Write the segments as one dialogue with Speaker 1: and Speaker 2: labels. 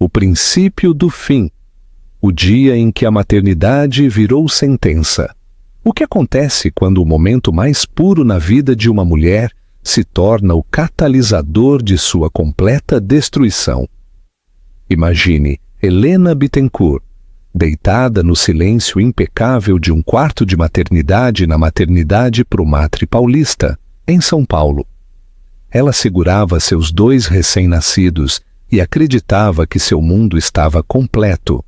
Speaker 1: o princípio do fim, o dia em que a maternidade virou sentença. O que acontece quando o momento mais puro na vida de uma mulher se torna o catalisador de sua completa destruição? Imagine Helena Bittencourt, deitada no silêncio impecável de um quarto de maternidade na maternidade Prumatre Paulista, em São Paulo. Ela segurava seus 2 recém-nascidos e acreditava que seu mundo estava completo.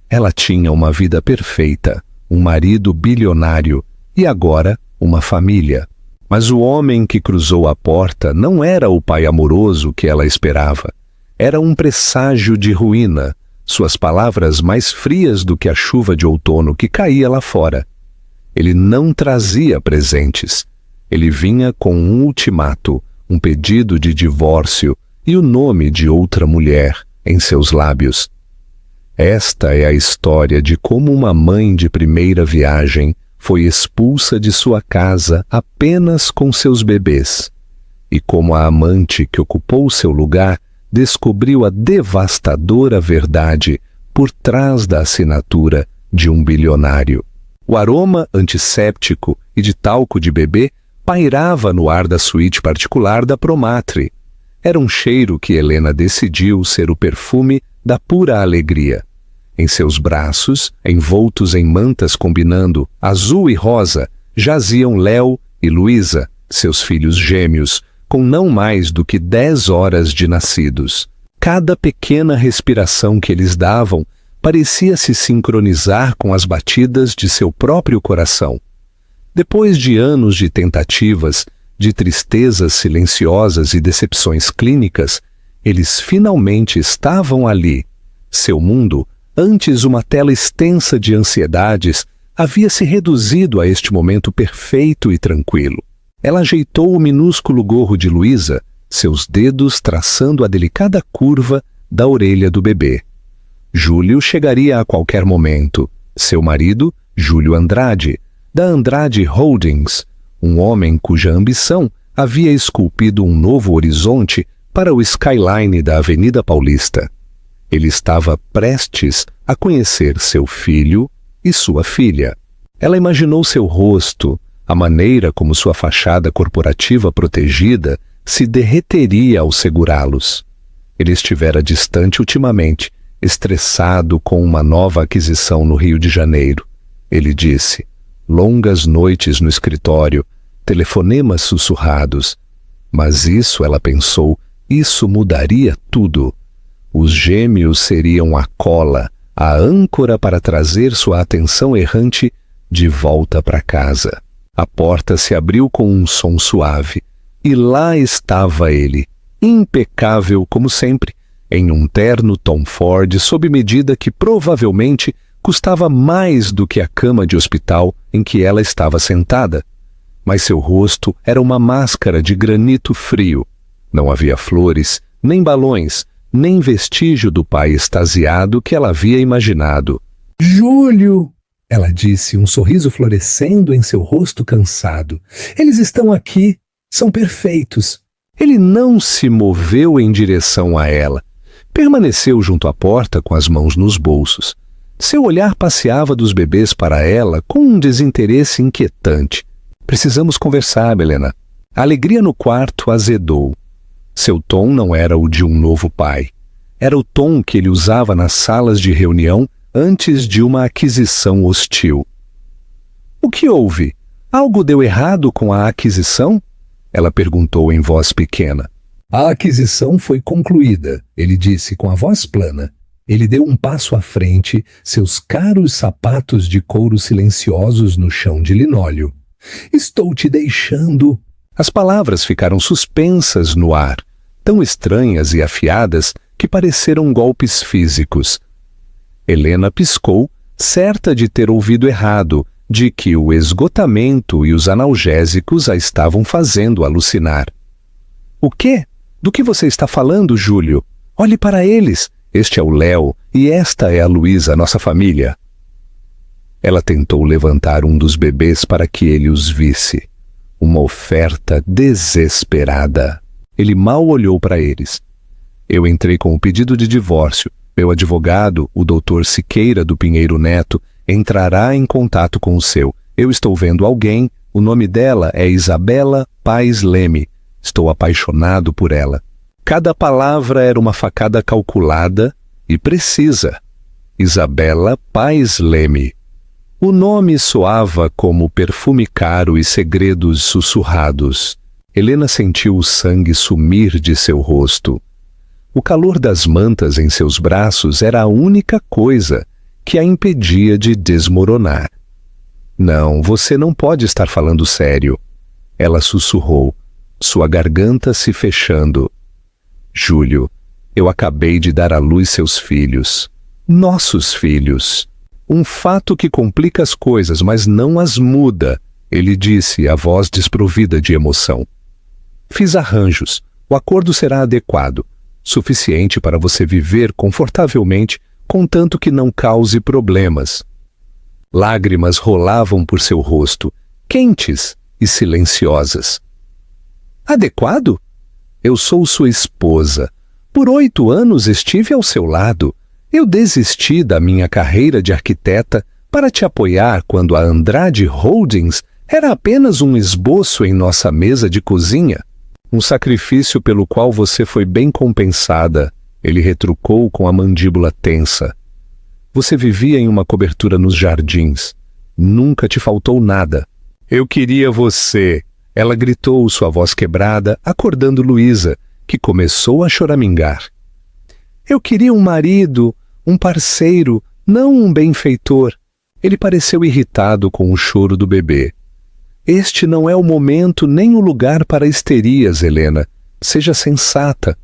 Speaker 1: Ela tinha uma vida perfeita, um marido bilionário e agora uma família. Mas o homem que cruzou a porta não era o pai amoroso que ela esperava. Era um presságio de ruína, suas palavras mais frias do que a chuva de outono que caía lá fora. Ele não trazia presentes. Ele vinha com um ultimato, um pedido de divórcio e o nome de outra mulher em seus lábios. Esta é a história de como uma mãe de primeira viagem foi expulsa de sua casa apenas com seus bebês, e como a amante que ocupou seu lugar descobriu a devastadora verdade por trás da assinatura de um bilionário. O aroma antisséptico e de talco de bebê pairava no ar da suíte particular da Prumatre. Era um cheiro que Helena decidiu ser o perfume da pura alegria. Em seus braços, envoltos em mantas combinando azul e rosa, jaziam Léo e Luísa, seus filhos gêmeos, com não mais do que 10 horas de nascidos. Cada pequena respiração que eles davam parecia se sincronizar com as batidas de seu próprio coração. Depois de anos de tentativas, de tristezas silenciosas e decepções clínicas, eles finalmente estavam ali. Seu mundo, antes uma tela extensa de ansiedades, havia se reduzido a este momento perfeito e tranquilo. Ela ajeitou o minúsculo gorro de Luísa, seus dedos traçando a delicada curva da orelha do bebê. Júlio chegaria a qualquer momento. Seu marido, Júlio Andrade, da Andrade Holdings, um homem cuja ambição havia esculpido um novo horizonte para o skyline da Avenida Paulista. Ele estava prestes a conhecer seu filho e sua filha. Ela imaginou seu rosto, a maneira como sua fachada corporativa protegida se derreteria ao segurá-los. Ele estivera distante ultimamente, estressado com uma nova aquisição no Rio de Janeiro. Ele disse: longas noites no escritório, telefonemas sussurrados. Mas isso, ela pensou, isso mudaria tudo. Os gêmeos seriam a cola, a âncora para trazer sua atenção errante de volta para casa. A porta se abriu com um som suave, e lá estava ele, impecável como sempre, em um terno Tom Ford sob medida que provavelmente custava mais do que a cama de hospital em que ela estava sentada. Mas seu rosto era uma máscara de granito frio. Não havia flores, nem balões, nem vestígio do pai extasiado que ela havia imaginado.
Speaker 2: Júlio! Ela disse, um sorriso florescendo em seu rosto cansado. Eles estão aqui. São perfeitos.
Speaker 1: Ele não se moveu em direção a ela. Permaneceu junto à porta com as mãos nos bolsos. Seu olhar passeava dos bebês para ela com um desinteresse inquietante. Precisamos conversar, Helena. A alegria no quarto azedou. Seu tom não era o de um novo pai. Era o tom que ele usava nas salas de reunião antes de uma aquisição hostil. O que houve? Algo deu errado com a aquisição? Ela perguntou em voz pequena.
Speaker 2: A aquisição foi concluída, ele disse com a voz plana. Ele deu um passo à frente, seus caros sapatos de couro silenciosos no chão de linóleo. Estou te deixando.
Speaker 1: As palavras ficaram suspensas no ar, tão estranhas e afiadas que pareceram golpes físicos. Helena piscou, certa de ter ouvido errado, de que o esgotamento e os analgésicos a estavam fazendo alucinar. O quê? Do que você está falando, Júlio? Olhe para eles. Este é o Léo e esta é a Luísa, nossa família. Ela tentou levantar um dos bebês para que ele os visse. Uma oferta desesperada. Ele mal olhou para eles. Eu entrei com o pedido de divórcio. Meu advogado, o Dr. Siqueira do Pinheiro Neto, entrará em contato com o seu. Eu estou vendo alguém, o nome dela é Isabela Paes Leme. Estou apaixonado por ela. Cada palavra era uma facada calculada e precisa. Isabela Paes Leme. O nome soava como perfume caro e segredos sussurrados. Helena sentiu o sangue sumir de seu rosto. O calor das mantas em seus braços era a única coisa que a impedia de desmoronar. Não, você não pode estar falando sério. Ela sussurrou, sua garganta se fechando. Júlio, eu acabei de dar à luz seus filhos. Nossos filhos. Um fato que complica as coisas, mas não as muda, ele disse, a voz desprovida de emoção. Fiz arranjos. O acordo será adequado, suficiente para você viver confortavelmente, contanto que não cause problemas. Lágrimas rolavam por seu rosto, quentes e silenciosas. Adequado? Eu sou sua esposa. Por 8 anos estive ao seu lado. Eu desisti da minha carreira de arquiteta para te apoiar quando a Andrade Holdings era apenas um esboço em nossa mesa de cozinha. Um sacrifício pelo qual você foi bem compensada, ele retrucou com a mandíbula tensa. Você vivia em uma cobertura nos jardins. Nunca te faltou nada. Eu queria você, ela gritou, sua voz quebrada, acordando Luísa, que começou a choramingar. Eu queria um marido, um parceiro, não um benfeitor. Ele pareceu irritado com o choro do bebê. Este não é o momento nem o lugar para histerias, Helena. Seja sensata.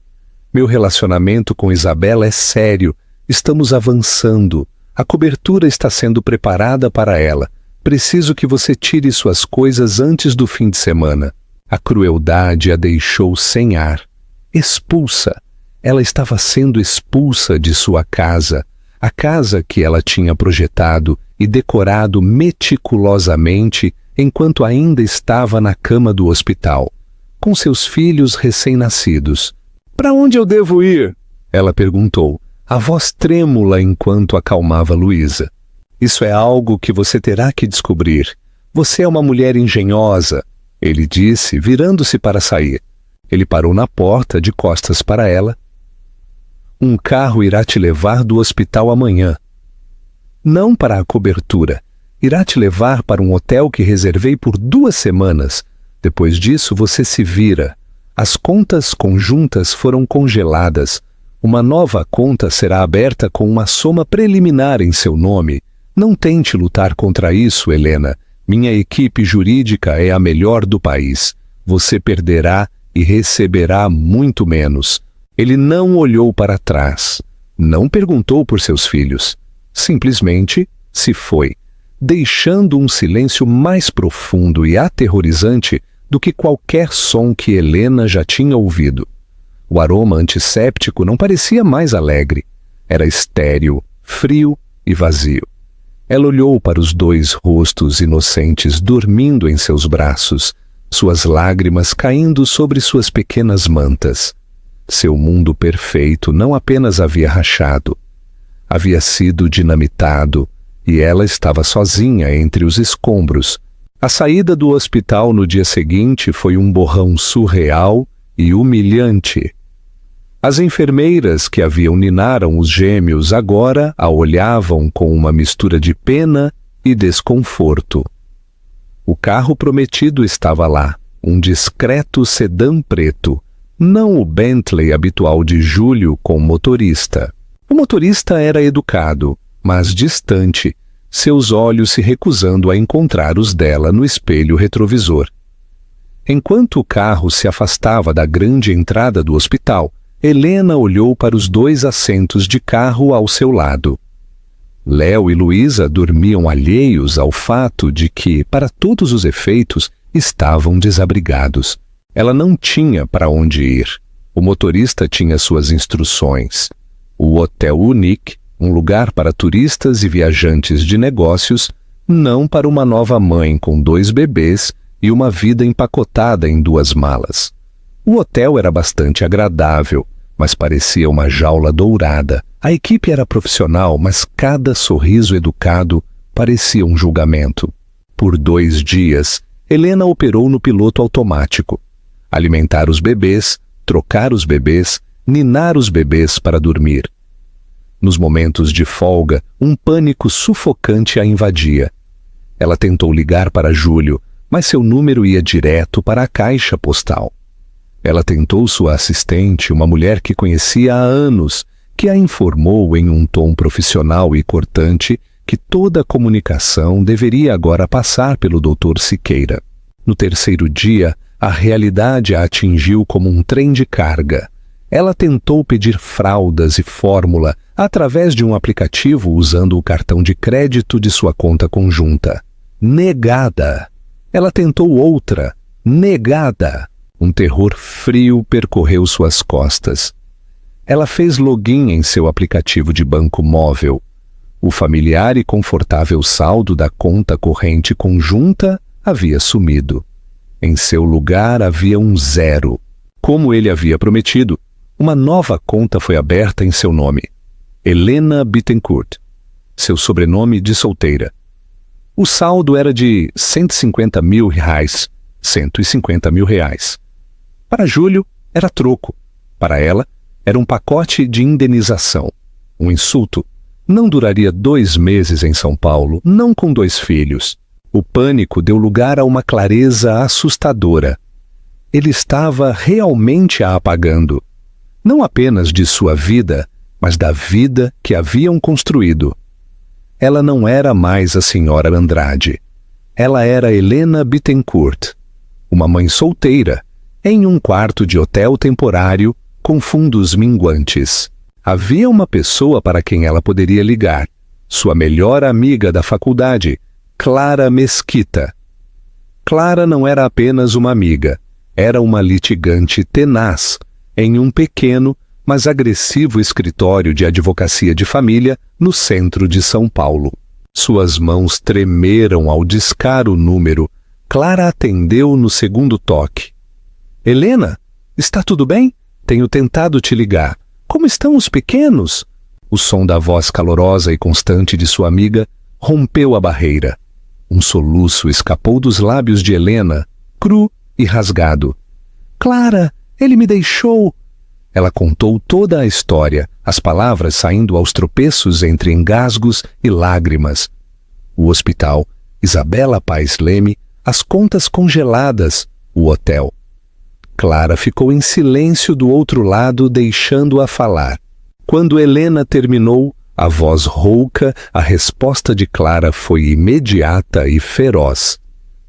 Speaker 1: Meu relacionamento com Isabela é sério. Estamos avançando. A cobertura está sendo preparada para ela. Preciso que você tire suas coisas antes do fim de semana. A crueldade a deixou sem ar. Expulsa. Ela estava sendo expulsa de sua casa, a casa que ela tinha projetado e decorado meticulosamente enquanto ainda estava na cama do hospital, com seus filhos recém-nascidos. Para onde eu devo ir? Ela perguntou, a voz trêmula enquanto acalmava Luísa. Isso é algo que você terá que descobrir. Você é uma mulher engenhosa, ele disse, virando-se para sair. Ele parou na porta, de costas para ela. Um carro irá te levar do hospital amanhã. Não para a cobertura. Irá te levar para um hotel que reservei por 2 semanas. Depois disso, você se vira. As contas conjuntas foram congeladas. Uma nova conta será aberta com uma soma preliminar em seu nome. Não tente lutar contra isso, Helena. Minha equipe jurídica é a melhor do país. Você perderá e receberá muito menos. Ele não olhou para trás. Não perguntou por seus filhos. Simplesmente se foi, deixando um silêncio mais profundo e aterrorizante do que qualquer som que Helena já tinha ouvido. O aroma antisséptico não parecia mais alegre. Era estéril, frio e vazio. Ela olhou para os 2 rostos inocentes dormindo em seus braços, suas lágrimas caindo sobre suas pequenas mantas. Seu mundo perfeito não apenas havia rachado, havia sido dinamitado, e ela estava sozinha entre os escombros. A saída do hospital no dia seguinte foi um borrão surreal e humilhante. As enfermeiras que haviam ninaram os gêmeos agora a olhavam com uma mistura de pena e desconforto. O carro prometido estava lá, um discreto sedã preto, não o Bentley habitual de Júlio com motorista. O motorista era educado, mas distante, seus olhos se recusando a encontrar os dela no espelho retrovisor. Enquanto o carro se afastava da grande entrada do hospital, Helena olhou para os 2 assentos de carro ao seu lado. Léo e Luísa dormiam alheios ao fato de que, para todos os efeitos, estavam desabrigados. Ela não tinha para onde ir. O motorista tinha suas instruções. O Hotel Unique, um lugar para turistas e viajantes de negócios, não para uma nova mãe com 2 bebês e uma vida empacotada em 2 malas. O hotel era bastante agradável, mas parecia uma jaula dourada, A equipe era profissional, mas cada sorriso educado parecia um julgamento. Por 2 dias, Helena operou no piloto automático. Alimentar os bebês, trocar os bebês, ninar os bebês para dormir. Nos momentos de folga, um pânico sufocante a invadia. Ela tentou ligar para Júlio, mas seu número ia direto para a caixa postal. Ela tentou sua assistente, uma mulher que conhecia há anos, que a informou em um tom profissional e cortante que toda a comunicação deveria agora passar pelo Dr. Siqueira. No 3º dia, a realidade a atingiu como um trem de carga. Ela tentou pedir fraldas e fórmula através de um aplicativo usando o cartão de crédito de sua conta conjunta. Negada. Ela tentou outra. Negada. Um terror frio percorreu suas costas. Ela fez login em seu aplicativo de banco móvel. O familiar e confortável saldo da conta corrente conjunta havia sumido. Em seu lugar havia um 0. Como ele havia prometido, uma nova conta foi aberta em seu nome. Helena Bittencourt, seu sobrenome de solteira. O saldo era de R$150 mil, R$150 mil. Para Júlio, era troco. Para ela, era um pacote de indenização. Um insulto. Não duraria 2 meses em São Paulo, não com 2 filhos. O pânico deu lugar a uma clareza assustadora. Ele estava realmente a apagando. Não apenas de sua vida, mas da vida que haviam construído. Ela não era mais a senhora Andrade. Ela era Helena Bittencourt, uma mãe solteira, em um quarto de hotel temporário com fundos minguantes. Havia uma pessoa para quem ela poderia ligar, sua melhor amiga da faculdade, Clara Mesquita. Clara não era apenas uma amiga, era uma litigante tenaz, em um pequeno, mas agressivo escritório de advocacia de família no centro de São Paulo. Suas mãos tremeram ao discar o número. Clara atendeu no 2º toque. Helena, está tudo bem? Tenho tentado te ligar. Como estão os pequenos? O som da voz calorosa e constante de sua amiga rompeu a barreira. Um soluço escapou dos lábios de Helena, cru e rasgado. Clara, ele me deixou. Ela contou toda a história, as palavras saindo aos tropeços entre engasgos e lágrimas. O hospital, Isabela Paes Leme, as contas congeladas, o hotel. Clara ficou em silêncio do outro lado, deixando-a falar. Quando Helena terminou, a voz rouca, a resposta de Clara foi imediata e feroz.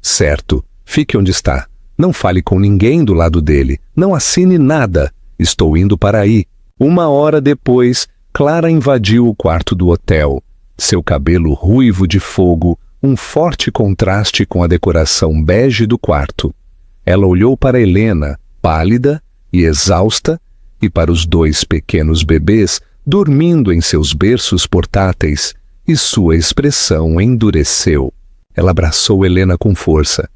Speaker 1: Certo, fique onde está. Não fale com ninguém do lado dele. Não assine nada. Estou indo para aí. 1 hora depois, Clara invadiu o quarto do hotel. Seu cabelo ruivo de fogo, um forte contraste com a decoração bege do quarto. Ela olhou para Helena, pálida e exausta, e para os 2 pequenos bebês dormindo em seus berços portáteis, e sua expressão endureceu. Ela abraçou Helena com força.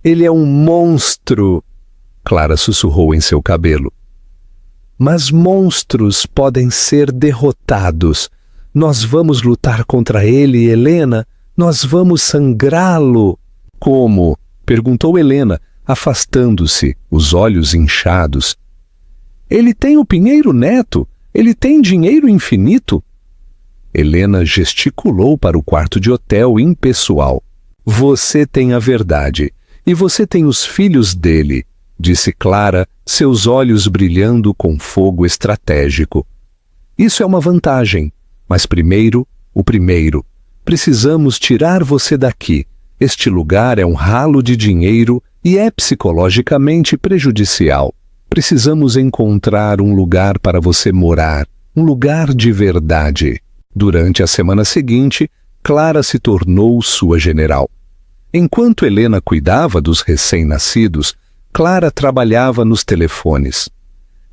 Speaker 1: Ele é um monstro! Clara sussurrou em seu cabelo. Mas monstros podem ser derrotados. Nós vamos lutar contra ele, Helena. Nós vamos sangrá-lo. Como? Perguntou Helena, afastando-se, os olhos inchados. Ele tem o Pinheiro Neto. Ele tem dinheiro infinito. Helena gesticulou para o quarto de hotel impessoal. Você tem a verdade. E você tem os filhos dele, disse Clara, seus olhos brilhando com fogo estratégico. Isso é uma vantagem, mas primeiro, o primeiro. Precisamos tirar você daqui. Este lugar é um ralo de dinheiro e é psicologicamente prejudicial. Precisamos encontrar um lugar para você morar, um lugar de verdade. Durante a semana seguinte, Clara se tornou sua general. Enquanto Helena cuidava dos recém-nascidos, Clara trabalhava nos telefones.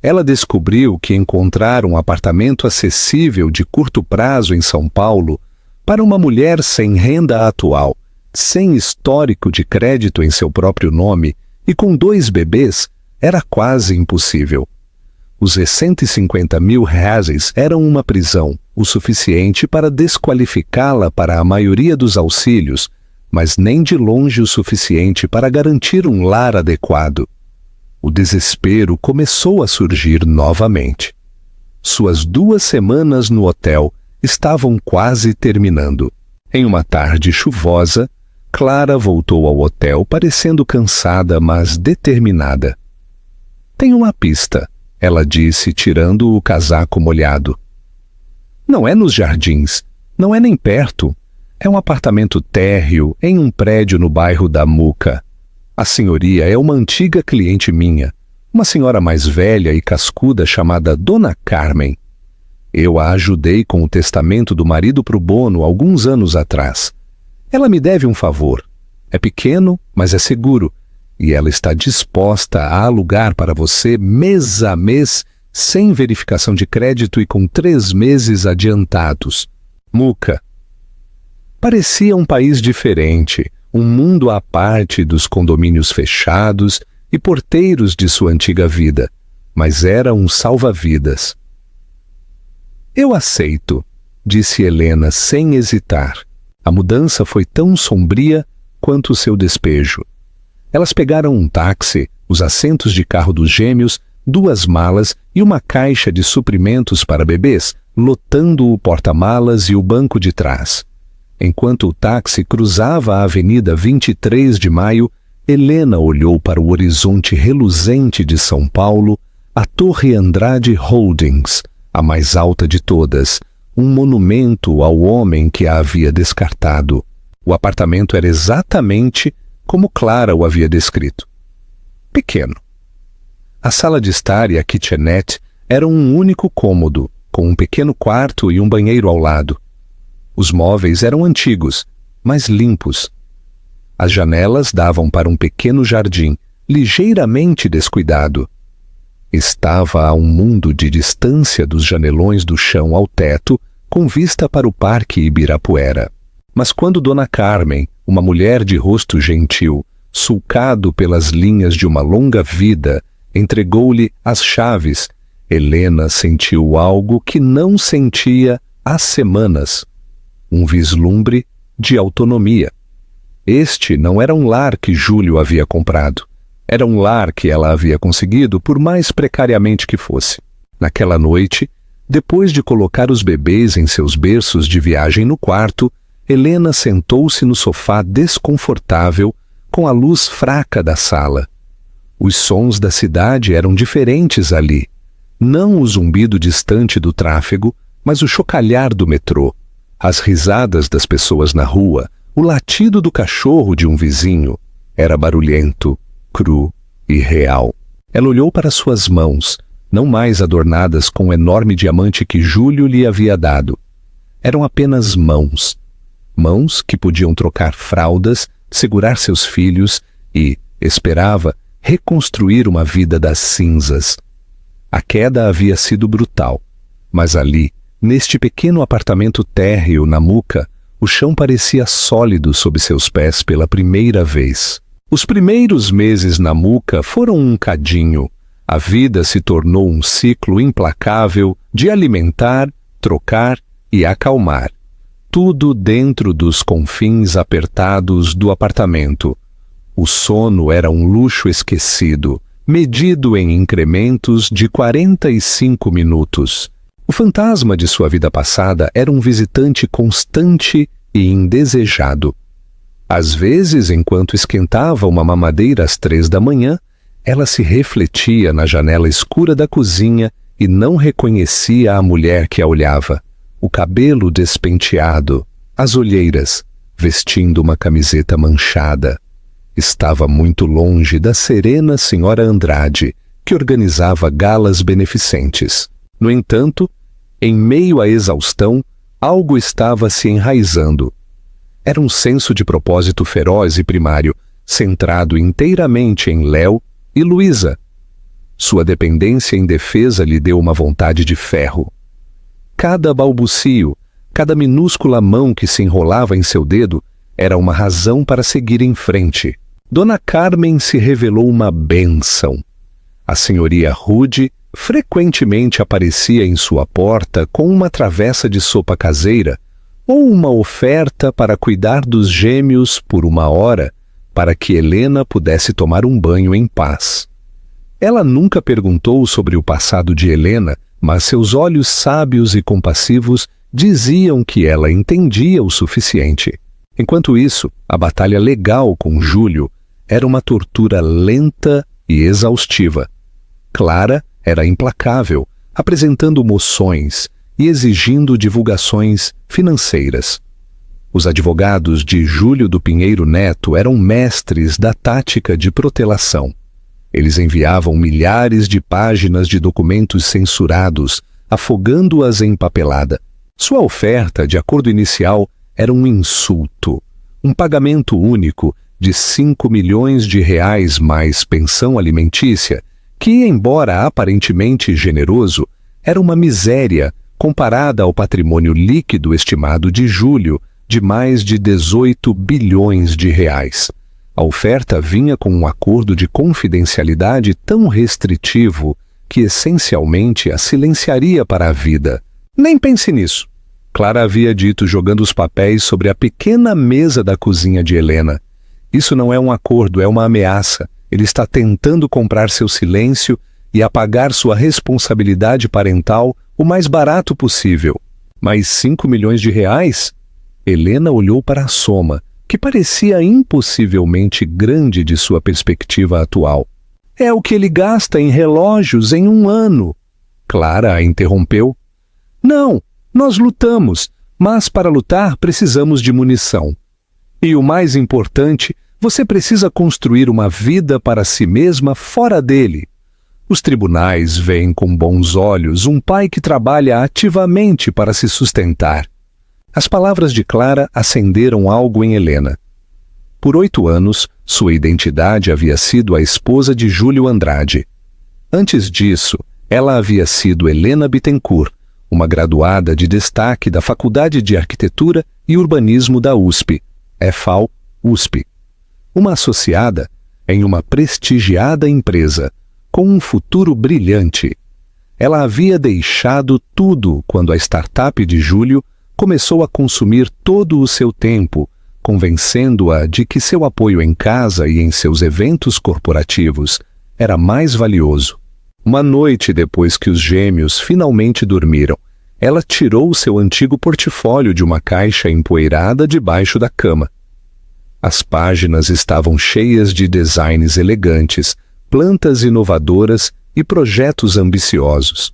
Speaker 1: Ela descobriu que encontrar um apartamento acessível de curto prazo em São Paulo para uma mulher sem renda atual, sem histórico de crédito em seu próprio nome e com 2 bebês era quase impossível. Os 150.000 reais eram uma prisão, o suficiente para desqualificá-la para a maioria dos auxílios, mas nem de longe o suficiente para garantir um lar adequado. O desespero começou a surgir novamente. Suas 2 semanas no hotel estavam quase terminando. Em uma tarde chuvosa, Clara voltou ao hotel parecendo cansada, mas determinada. "Tenho uma pista", ela disse, tirando o casaco molhado. "Não é nos jardins, não é nem perto. É um apartamento térreo em um prédio no bairro da Muca. A senhoria é uma antiga cliente minha, uma senhora mais velha e cascuda chamada Dona Carmen. Eu a ajudei com o testamento do marido pro bono alguns anos atrás. Ela me deve um favor. É pequeno, mas é seguro, e ela está disposta a alugar para você mês a mês, sem verificação de crédito e com 3 meses adiantados." Muca. Parecia um país diferente, um mundo à parte dos condomínios fechados e porteiros de sua antiga vida, mas era um salva-vidas. "Eu aceito", disse Helena sem hesitar. A mudança foi tão sombria quanto o seu despejo. Elas pegaram um táxi, os assentos de carro dos gêmeos, 2 malas e uma caixa de suprimentos para bebês, lotando o porta-malas e o banco de trás. Enquanto o táxi cruzava a Avenida 23 de Maio, Helena olhou para o horizonte reluzente de São Paulo, a Torre Andrade Holdings, a mais alta de todas, um monumento ao homem que a havia descartado. O apartamento era exatamente como Clara o havia descrito. Pequeno. A sala de estar e a kitchenette eram um único cômodo, com um pequeno quarto e um banheiro ao lado. Os móveis eram antigos, mas limpos. As janelas davam para um pequeno jardim, ligeiramente descuidado. Estava a um mundo de distância dos janelões do chão ao teto, com vista para o Parque Ibirapuera. Mas quando Dona Carmen, uma mulher de rosto gentil, sulcado pelas linhas de uma longa vida, entregou-lhe as chaves, Helena sentiu algo que não sentia há semanas. Um vislumbre de autonomia. Este não era um lar que Júlio havia comprado. Era um lar que ela havia conseguido, por mais precariamente que fosse. Naquela noite, depois de colocar os bebês em seus berços de viagem no quarto, Helena sentou-se no sofá desconfortável, com a luz fraca da sala. Os sons da cidade eram diferentes ali. Não o zumbido distante do tráfego, mas o chocalhar do metrô, as risadas das pessoas na rua, o latido do cachorro de um vizinho. Era barulhento, cru e real. Ela olhou para suas mãos, não mais adornadas com o enorme diamante que Júlio lhe havia dado. Eram apenas mãos. Mãos que podiam trocar fraldas, segurar seus filhos e, esperava, reconstruir uma vida das cinzas. A queda havia sido brutal, mas ali, neste pequeno apartamento térreo na Muca, o chão parecia sólido sob seus pés pela primeira vez. Os primeiros meses na Muca foram um cadinho. A vida se tornou um ciclo implacável de alimentar, trocar e acalmar. Tudo dentro dos confins apertados do apartamento. O sono era um luxo esquecido, medido em incrementos de 45 minutos. O fantasma de sua vida passada era um visitante constante e indesejado. Às vezes, enquanto esquentava uma mamadeira às 3 da manhã, ela se refletia na janela escura da cozinha e não reconhecia a mulher que a olhava. O cabelo despenteado, as olheiras, vestindo uma camiseta manchada. Estava muito longe da serena senhora Andrade, que organizava galas beneficentes. No entanto, em meio à exaustão, algo estava se enraizando. Era um senso de propósito feroz e primário, centrado inteiramente em Léo e Luísa. Sua dependência indefesa lhe deu uma vontade de ferro. Cada balbucio, cada minúscula mão que se enrolava em seu dedo, era uma razão para seguir em frente. Dona Carmen se revelou uma bênção. A senhoria rude, frequentemente aparecia em sua porta com uma travessa de sopa caseira ou uma oferta para cuidar dos gêmeos por 1 hora, para que Helena pudesse tomar um banho em paz. Ela nunca perguntou sobre o passado de Helena, mas seus olhos sábios e compassivos diziam que ela entendia o suficiente. Enquanto isso, a batalha legal com Júlio era uma tortura lenta e exaustiva. Clara era implacável, apresentando moções e exigindo divulgações financeiras. Os advogados de Júlio do Pinheiro Neto eram mestres da tática de protelação. Eles enviavam milhares de páginas de documentos censurados, afogando-as em papelada. Sua oferta de acordo inicial era um insulto, um pagamento único de R$5 milhões mais pensão alimentícia, que, embora aparentemente generoso, era uma miséria comparada ao patrimônio líquido estimado de Júlio de mais de R$18 bilhões. A oferta vinha com um acordo de confidencialidade tão restritivo que essencialmente a silenciaria para a vida. Nem pense nisso, Clara havia dito jogando os papéis sobre a pequena mesa da cozinha de Helena. Isso não é um acordo, é uma ameaça. Ele está tentando comprar seu silêncio e apagar sua responsabilidade parental o mais barato possível. Mas R$5 milhões? Helena olhou para a soma, que parecia impossivelmente grande de sua perspectiva atual. É o que ele gasta em relógios em 1 ano. Clara a interrompeu. Não, nós lutamos, mas para lutar precisamos de munição. E o mais importante, você precisa construir uma vida para si mesma fora dele. Os tribunais veem com bons olhos um pai que trabalha ativamente para se sustentar. As palavras de Clara acenderam algo em Helena. Por 8 anos, sua identidade havia sido a esposa de Júlio Andrade. Antes disso, ela havia sido Helena Bittencourt, uma graduada de destaque da Faculdade de Arquitetura e Urbanismo da USP, FAU-USP. Uma associada em uma prestigiada empresa, com um futuro brilhante. Ela havia deixado tudo quando a startup de Júlio começou a consumir todo o seu tempo, convencendo-a de que seu apoio em casa e em seus eventos corporativos era mais valioso. Uma noite depois que os gêmeos finalmente dormiram, ela tirou seu antigo portfólio de uma caixa empoeirada debaixo da cama. As páginas estavam cheias de designs elegantes, plantas inovadoras e projetos ambiciosos.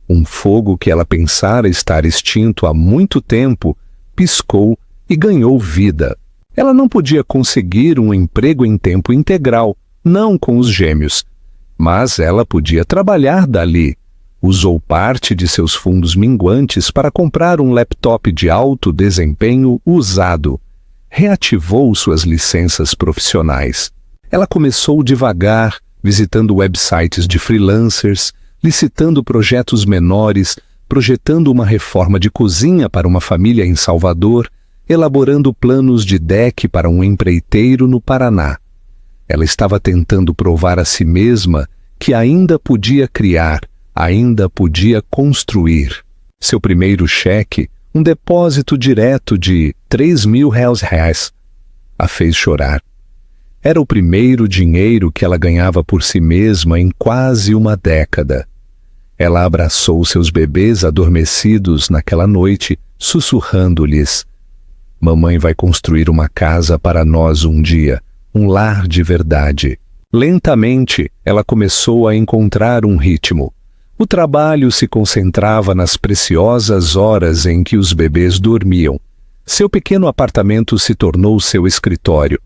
Speaker 1: Um fogo que ela pensara estar extinto há muito tempo piscou e ganhou vida. Ela não podia conseguir um emprego em tempo integral, não com os gêmeos, mas ela podia trabalhar dali. Usou parte de seus fundos minguantes para comprar um laptop de alto desempenho usado. Reativou suas licenças profissionais. Ela começou devagar, visitando websites de freelancers, licitando projetos menores, projetando uma reforma de cozinha para uma família em Salvador, elaborando planos de deck para um empreiteiro no Paraná. Ela estava tentando provar a si mesma que ainda podia criar, ainda podia construir. Seu primeiro cheque, um depósito direto de R$3.000, a fez chorar. Era o primeiro dinheiro que ela ganhava por si mesma em quase uma década. Ela abraçou seus bebês adormecidos naquela noite, sussurrando-lhes: "Mamãe vai construir uma casa para nós um dia, um lar de verdade." Lentamente, ela começou a encontrar um ritmo. O trabalho se concentrava nas preciosas horas em que os bebês dormiam. Seu pequeno apartamento se tornou seu escritório.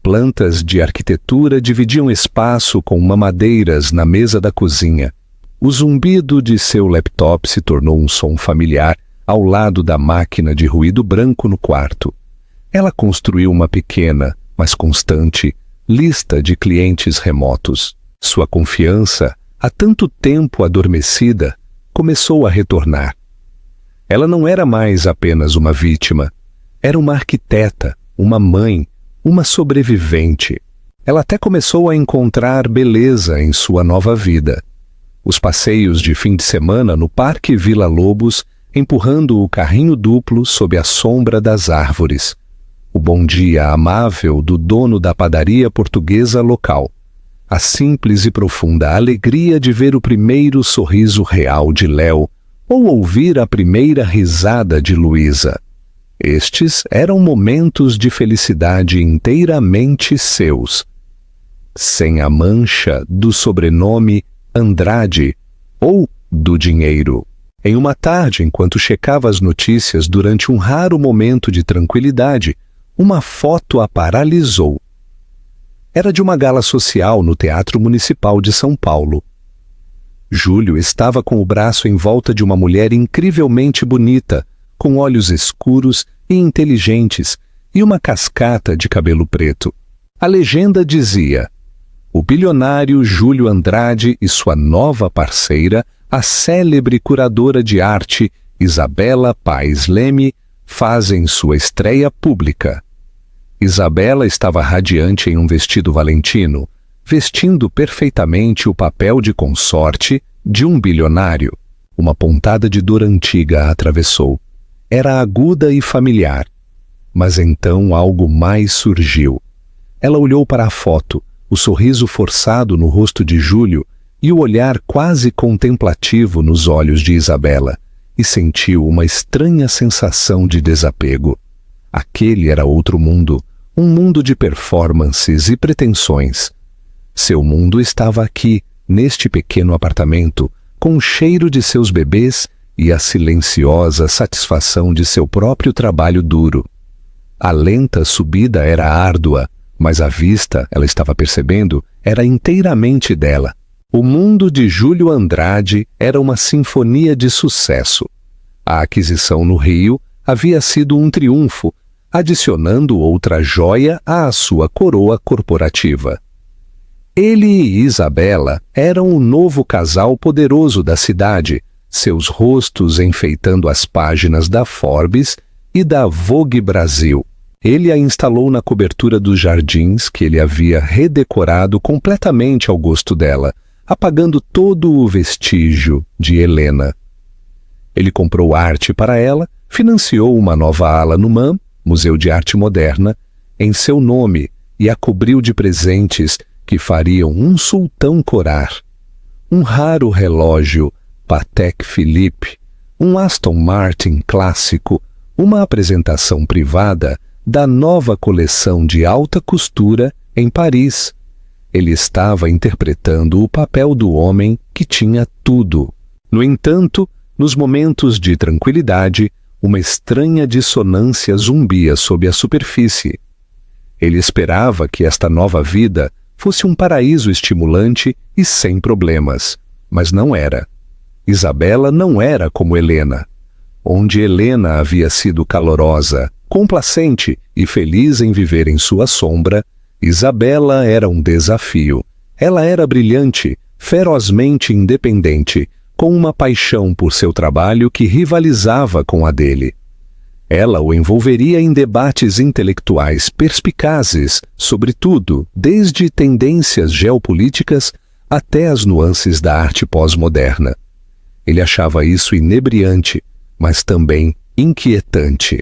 Speaker 1: Plantas de arquitetura dividiam espaço com mamadeiras na mesa da cozinha. O zumbido de seu laptop se tornou um som familiar ao lado da máquina de ruído branco no quarto. Ela construiu uma pequena, mas constante, lista de clientes remotos. Sua confiança, há tanto tempo adormecida, começou a retornar. Ela não era mais apenas uma vítima. Era uma arquiteta, uma mãe, uma sobrevivente. Ela até começou a encontrar beleza em sua nova vida. Os passeios de fim de semana no Parque Vila Lobos, empurrando o carrinho duplo sob a sombra das árvores. O bom dia amável do dono da padaria portuguesa local. A simples e profunda alegria de ver o primeiro sorriso real de Léo ou ouvir a primeira risada de Luísa. Estes eram momentos de felicidade inteiramente seus, sem a mancha do sobrenome Andrade ou do dinheiro. Em uma tarde, enquanto checava as notícias durante um raro momento de tranquilidade, uma foto a paralisou. Era de uma gala social no Teatro Municipal de São Paulo. Júlio estava com o braço em volta de uma mulher incrivelmente bonita, com olhos escuros e inteligentes e uma cascata de cabelo preto. A legenda dizia: o bilionário Júlio Andrade e sua nova parceira, a célebre curadora de arte Isabela Paes Leme, fazem sua estreia pública. Isabela estava radiante em um vestido valentino, vestindo perfeitamente o papel de consorte de um bilionário. Uma pontada de dor antiga a atravessou. Era aguda e familiar. Mas então algo mais surgiu. Ela olhou para a foto, o sorriso forçado no rosto de Júlio e o olhar quase contemplativo nos olhos de Isabela, e sentiu uma estranha sensação de desapego. Aquele era outro mundo, um mundo de performances e pretensões. Seu mundo estava aqui, neste pequeno apartamento, com o cheiro de seus bebês e a silenciosa satisfação de seu próprio trabalho duro. A lenta subida era árdua, mas a vista, ela estava percebendo, era inteiramente dela. O mundo de Júlio Andrade era uma sinfonia de sucesso. A aquisição no Rio havia sido um triunfo, adicionando outra joia à sua coroa corporativa. Ele e Isabela eram o novo casal poderoso da cidade, seus rostos enfeitando as páginas da Forbes e da Vogue Brasil. Ele a instalou na cobertura dos jardins que ele havia redecorado completamente ao gosto dela, apagando todo o vestígio de Helena. Ele comprou arte para ela, financiou uma nova ala no MAM, Museu de Arte Moderna, em seu nome e a cobriu de presentes que fariam um sultão corar. Um raro relógio Patek Philippe, um Aston Martin clássico, uma apresentação privada da nova coleção de alta costura em Paris. Ele estava interpretando o papel do homem que tinha tudo. No entanto, nos momentos de tranquilidade, uma estranha dissonância zumbia sob a superfície. Ele esperava que esta nova vida fosse um paraíso estimulante e sem problemas, mas não era. Isabela não era como Helena. Onde Helena havia sido calorosa, complacente e feliz em viver em sua sombra, Isabela era um desafio. Ela era brilhante, ferozmente independente, com uma paixão por seu trabalho que rivalizava com a dele. Ela o envolveria em debates intelectuais perspicazes sobre tudo, desde tendências geopolíticas até as nuances da arte pós-moderna. Ele achava isso inebriante, mas também inquietante.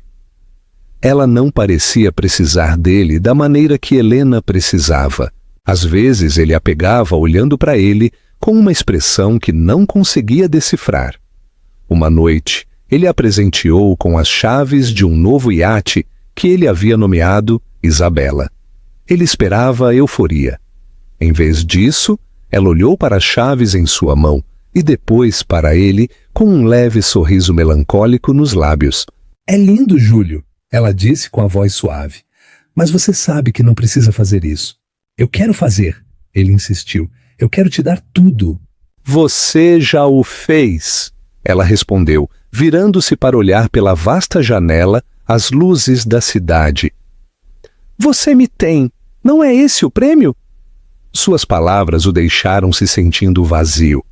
Speaker 1: Ela não parecia precisar dele da maneira que Helena precisava. Às vezes ele a pegava olhando para ele com uma expressão que não conseguia decifrar. Uma noite, ele a presenteou com as chaves de um novo iate que ele havia nomeado Isabela. Ele esperava euforia. Em vez disso, ela olhou para as chaves em sua mão e depois para ele com um leve sorriso melancólico nos lábios.
Speaker 2: É lindo, Júlio, ela disse com a voz suave. Mas você sabe que não precisa fazer isso. Eu quero fazer, ele insistiu. Eu quero te dar tudo.
Speaker 1: Você já o fez, ela respondeu, virando-se para olhar pela vasta janela as luzes da cidade. Você me tem, não é esse o prêmio? Suas palavras o deixaram se sentindo vazio.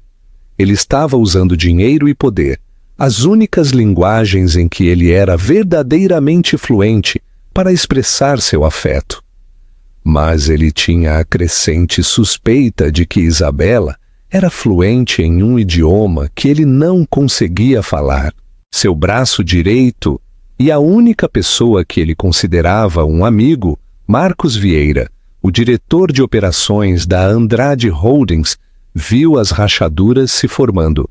Speaker 1: Ele estava usando dinheiro e poder, as únicas linguagens em que ele era verdadeiramente fluente, para expressar seu afeto. Mas ele tinha a crescente suspeita de que Isabela Era fluente em um idioma que ele não conseguia falar. Seu braço direito e a única pessoa que ele considerava um amigo, Marcos Vieira, o diretor de operações da Andrade Holdings, viu as rachaduras se formando.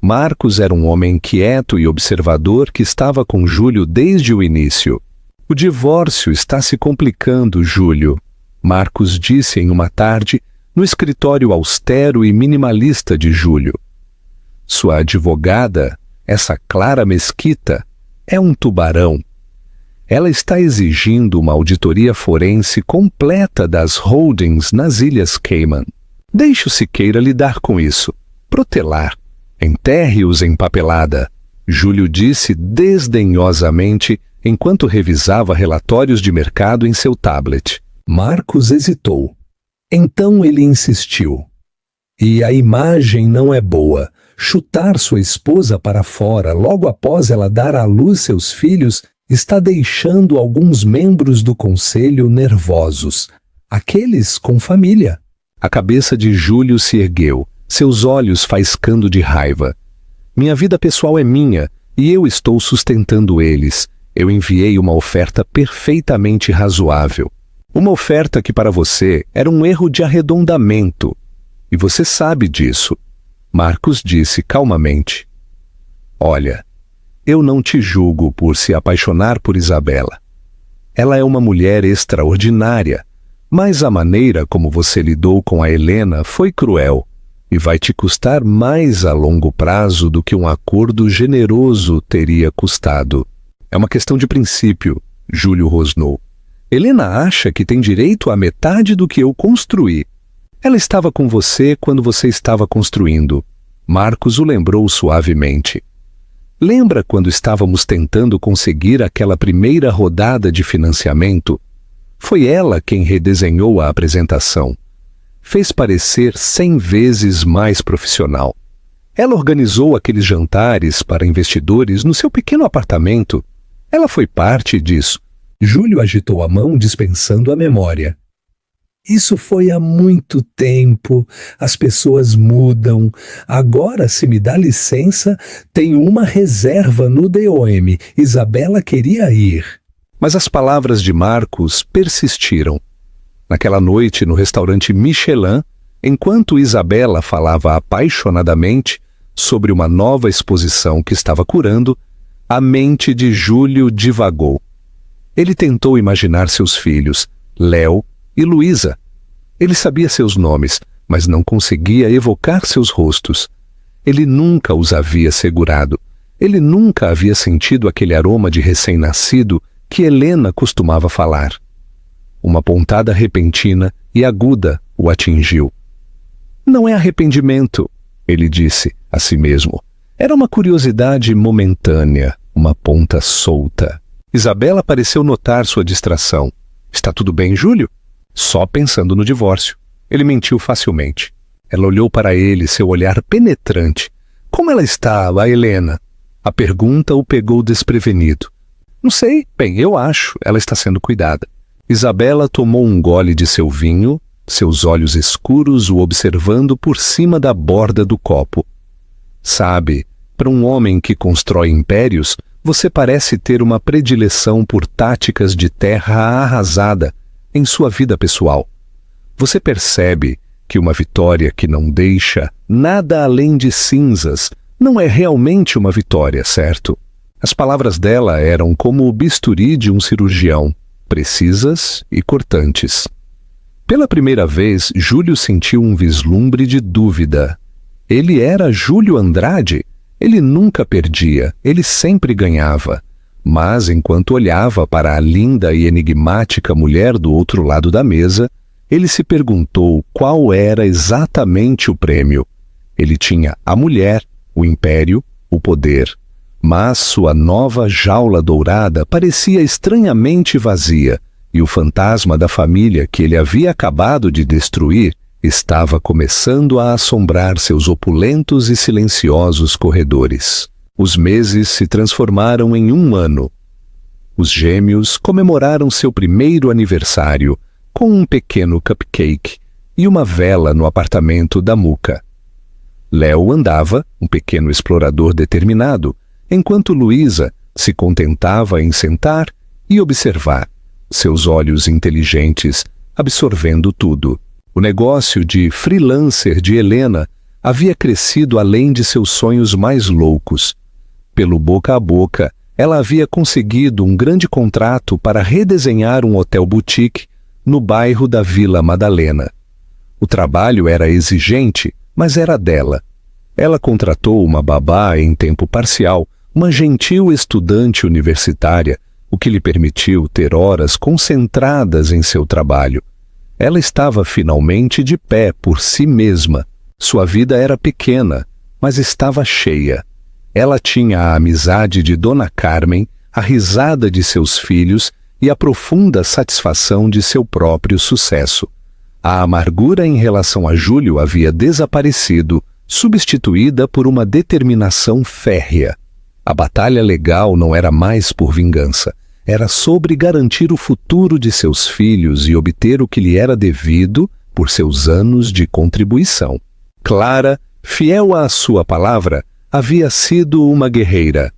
Speaker 1: Marcos era um homem quieto e observador que estava com Júlio desde o início. O divórcio está se complicando, Júlio, Marcos disse em uma tarde no escritório austero e minimalista de Júlio. Sua advogada, essa Clara Mesquita, é um tubarão. Ela está exigindo uma auditoria forense completa das holdings nas Ilhas Cayman. Deixe o Siqueira lidar com isso. Protelar. Enterre-os em papelada, Júlio disse desdenhosamente enquanto revisava relatórios de mercado em seu tablet.
Speaker 2: Marcos hesitou. Então ele insistiu. E a imagem não é boa. Chutar sua esposa para fora logo após ela dar à luz seus filhos está deixando alguns membros do conselho nervosos. Aqueles com família.
Speaker 1: A cabeça de Júlio se ergueu, seus olhos faiscando de raiva. Minha vida pessoal é minha e eu estou sustentando eles. Eu enviei uma oferta perfeitamente razoável. Uma oferta que para você era um erro de arredondamento. E você sabe disso. Marcos disse calmamente. Olha, eu não te julgo por se apaixonar por Isabela. Ela é uma mulher extraordinária, mas a maneira como você lidou com a Helena foi cruel e vai te custar mais a longo prazo do que um acordo generoso teria custado. É uma questão de princípio, Júlio rosnou. Helena acha que tem direito à metade do que eu construí. Ela estava com você quando você estava construindo. Marcos o lembrou suavemente. Lembra quando estávamos tentando conseguir aquela primeira rodada de financiamento? Foi ela quem redesenhou a apresentação. Fez parecer 100 vezes mais profissional. Ela organizou aqueles jantares para investidores no seu pequeno apartamento. Ela foi parte disso.
Speaker 2: Júlio agitou a mão dispensando a memória. Isso foi há muito tempo, as pessoas mudam. Agora, se me dá licença, tenho uma reserva no DOM. Isabela queria ir.
Speaker 1: Mas as palavras de Marcos persistiram. Naquela noite no restaurante Michelin, enquanto Isabela falava apaixonadamente sobre uma nova exposição que estava curando, a mente de Júlio divagou. Ele tentou imaginar seus filhos, Léo e Luísa. Ele sabia seus nomes, mas não conseguia evocar seus rostos. Ele nunca os havia segurado. Ele nunca havia sentido aquele aroma de recém-nascido que Helena costumava falar. Uma pontada repentina e aguda o atingiu. Não é arrependimento, ele disse a si mesmo. Era uma curiosidade momentânea, uma ponta solta. Isabela pareceu notar sua distração. Está tudo bem, Júlio? Só pensando no divórcio. Ele mentiu facilmente. Ela olhou para ele, seu olhar penetrante. Como ela está, a Helena? A pergunta o pegou desprevenido. Não sei, bem, eu acho. Ela está sendo cuidada. Isabela tomou um gole de seu vinho, seus olhos escuros o observando por cima da borda do copo. Sabe, para um homem que constrói impérios, você parece ter uma predileção por táticas de terra arrasada em sua vida pessoal. Você percebe que uma vitória que não deixa nada além de cinzas não é realmente uma vitória, certo? As palavras dela eram como o bisturi de um cirurgião, precisas e cortantes. Pela primeira vez, Júlio sentiu um vislumbre de dúvida. Ele era Júlio Andrade? Ele nunca perdia, ele sempre ganhava. Mas, enquanto olhava para a linda e enigmática mulher do outro lado da mesa, ele se perguntou qual era exatamente o prêmio. Ele tinha a mulher, o império, o poder. Mas sua nova jaula dourada parecia estranhamente vazia, e o fantasma da família que ele havia acabado de destruir estava começando a assombrar seus opulentos e silenciosos corredores. Os meses se transformaram em um ano. Os gêmeos comemoraram seu primeiro aniversário com um pequeno cupcake e uma vela no apartamento da Muca. Léo andava, um pequeno explorador determinado, enquanto Luísa se contentava em sentar e observar, seus olhos inteligentes absorvendo tudo. O negócio de freelancer de Helena havia crescido além de seus sonhos mais loucos. Pelo boca a boca, ela havia conseguido um grande contrato para redesenhar um hotel boutique no bairro da Vila Madalena. O trabalho era exigente, mas era dela. Ela contratou uma babá em tempo parcial, uma gentil estudante universitária, o que lhe permitiu ter horas concentradas em seu trabalho. Ela estava finalmente de pé por si mesma. Sua vida era pequena, mas estava cheia. Ela tinha a amizade de Dona Carmen, a risada de seus filhos e a profunda satisfação de seu próprio sucesso. A amargura em relação a Júlio havia desaparecido, substituída por uma determinação férrea. A batalha legal não era mais por vingança, era sobre garantir o futuro de seus filhos e obter o que lhe era devido por seus anos de contribuição. Clara, fiel à sua palavra, havia sido uma guerreira.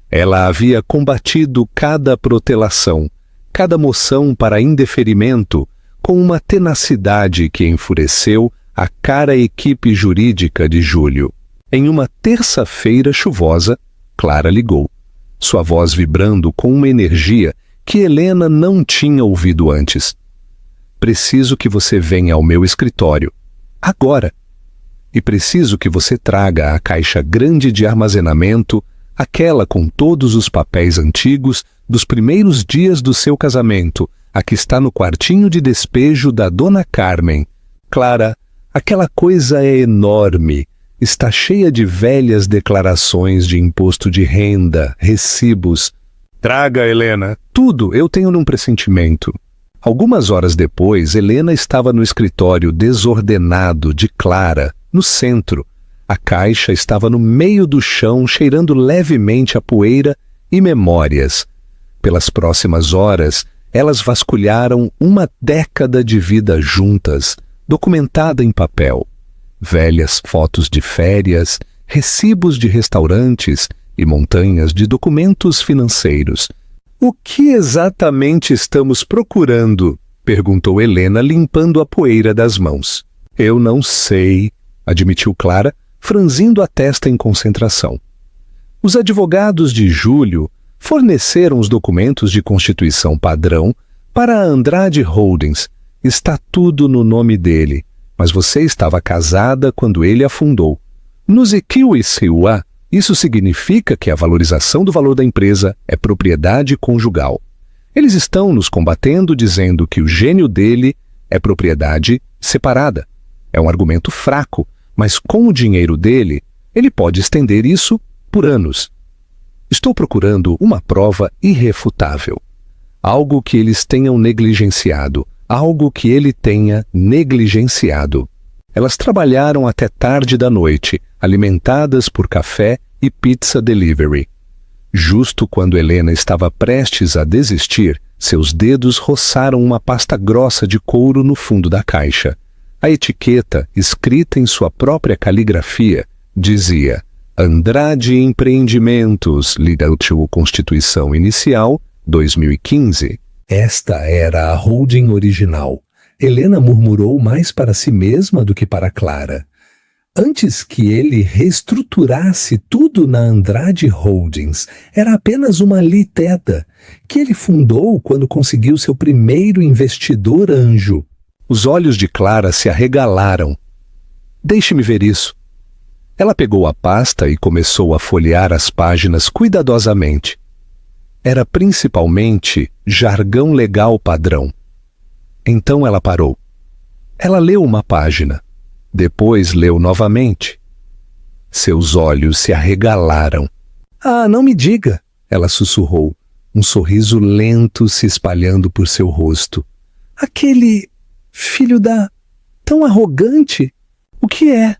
Speaker 1: Ela havia combatido cada protelação, cada moção para indeferimento, com uma tenacidade que enfureceu a cara equipe jurídica de Júlio. Em uma terça-feira chuvosa, Clara ligou, sua voz vibrando com uma energia que Helena não tinha ouvido antes. Preciso que você venha ao meu escritório, agora. E preciso que você traga a caixa grande de armazenamento, aquela com todos os papéis antigos dos primeiros dias do seu casamento, a que está no quartinho de despejo da Dona Carmen. Clara, aquela coisa é enorme. Está cheia de velhas declarações de imposto de renda, recibos. Traga, Helena. Tudo eu tenho num pressentimento. Algumas horas depois, Helena estava no escritório desordenado de Clara, no centro. A caixa estava no meio do chão, cheirando levemente a poeira e memórias. Pelas próximas horas, elas vasculharam uma década de vida juntas, documentada em papel. Velhas fotos de férias, recibos de restaurantes e montanhas de documentos financeiros. O que exatamente estamos procurando? Perguntou Helena, limpando a poeira das mãos. Eu não sei, admitiu Clara, franzindo a testa em concentração. Os advogados de Júlio forneceram os documentos de constituição padrão para a Andrade Holdings. Está tudo no nome dele, mas você estava casada quando ele a fundou. No Ziquiu-Isiuá, isso significa que a valorização do valor da empresa é propriedade conjugal. Eles estão nos combatendo dizendo que o gênio dele é propriedade separada. É um argumento fraco, mas com o dinheiro dele, ele pode estender isso por anos. Estou procurando uma prova irrefutável. Algo que eles tenham negligenciado. Algo que ele tenha negligenciado. Elas trabalharam até tarde da noite, alimentadas por café e pizza delivery. Justo quando Helena estava prestes a desistir, seus dedos roçaram uma pasta grossa de couro no fundo da caixa. A etiqueta, escrita em sua própria caligrafia, dizia: Andrade Empreendimentos, Legal Constituição Inicial, 2015. Esta era a holding original. Helena murmurou mais para si mesma do que para Clara. Antes que ele reestruturasse tudo na Andrade Holdings, era apenas uma liteta, que ele fundou quando conseguiu seu primeiro investidor anjo. Os olhos de Clara se arregalaram. Deixe-me ver isso. Ela pegou a pasta e começou a folhear as páginas cuidadosamente. Era principalmente jargão legal padrão. Então ela parou. Ela leu uma página. Depois leu novamente. Seus olhos se arregalaram. Ah, não me diga, ela sussurrou, um sorriso lento se espalhando por seu rosto. Aquele filho da... tão arrogante. O que é?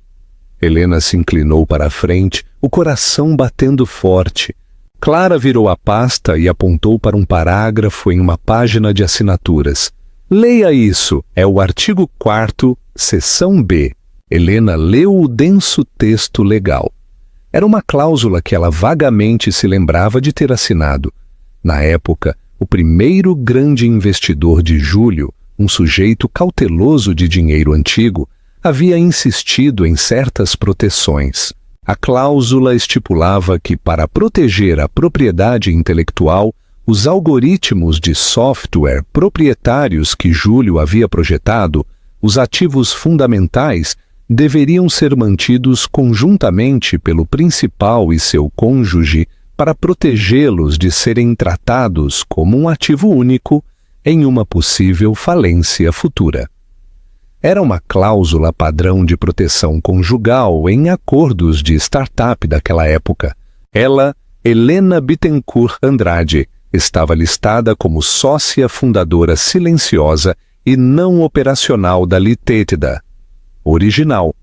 Speaker 1: Helena se inclinou para a frente, o coração batendo forte. Clara virou a pasta e apontou para um parágrafo em uma página de assinaturas. Leia isso, é o artigo 4º, seção B. Helena leu o denso texto legal. Era uma cláusula que ela vagamente se lembrava de ter assinado. Na época, o primeiro grande investidor de Júlio, um sujeito cauteloso de dinheiro antigo, havia insistido em certas proteções. A cláusula estipulava que, para proteger a propriedade intelectual, os algoritmos de software proprietários que Júlio havia projetado, os ativos fundamentais, deveriam ser mantidos conjuntamente pelo principal e seu cônjuge para protegê-los de serem tratados como um ativo único em uma possível falência futura. Era uma cláusula padrão de proteção conjugal em acordos de startup daquela época. Ela, Helena Bittencourt Andrade, estava listada como sócia fundadora silenciosa e não operacional da Litétida original.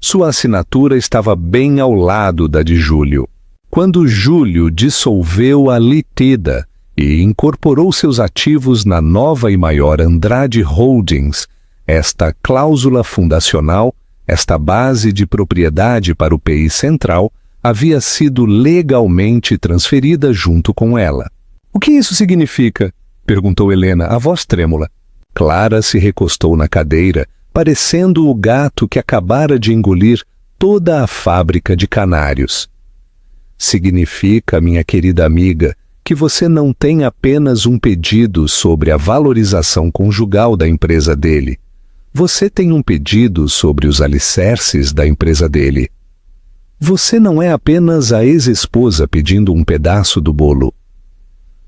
Speaker 1: Sua assinatura estava bem ao lado da de Júlio. Quando Júlio dissolveu a Litétida e incorporou seus ativos na nova e maior Andrade Holdings, esta cláusula fundacional, esta base de propriedade para o PI Central, havia sido legalmente transferida junto com ela. "O que isso significa?" perguntou Helena, a voz trêmula. Clara se recostou na cadeira, parecendo o gato que acabara de engolir toda a fábrica de canários. "Significa, minha querida amiga, que você não tem apenas um pedido sobre a valorização conjugal da empresa dele. Você tem um pedido sobre os alicerces da empresa dele. Você não é apenas a ex-esposa pedindo um pedaço do bolo.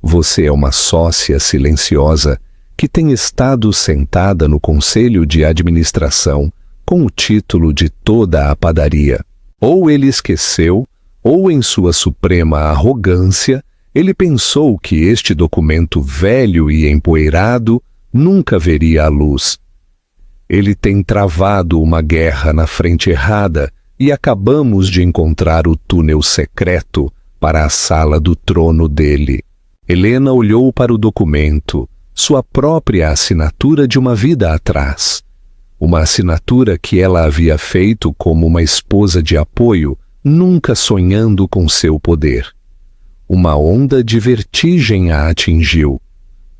Speaker 1: Você é uma sócia silenciosa que tem estado sentada no conselho de administração com o título de toda a padaria. Ou ele esqueceu, ou em sua suprema arrogância, ele pensou que este documento velho e empoeirado nunca veria a luz. Ele tem travado uma guerra na frente errada e acabamos de encontrar o túnel secreto para a sala do trono dele." Helena olhou para o documento, sua própria assinatura de uma vida atrás. Uma assinatura que ela havia feito como uma esposa de apoio, nunca sonhando com seu poder. Uma onda de vertigem a atingiu.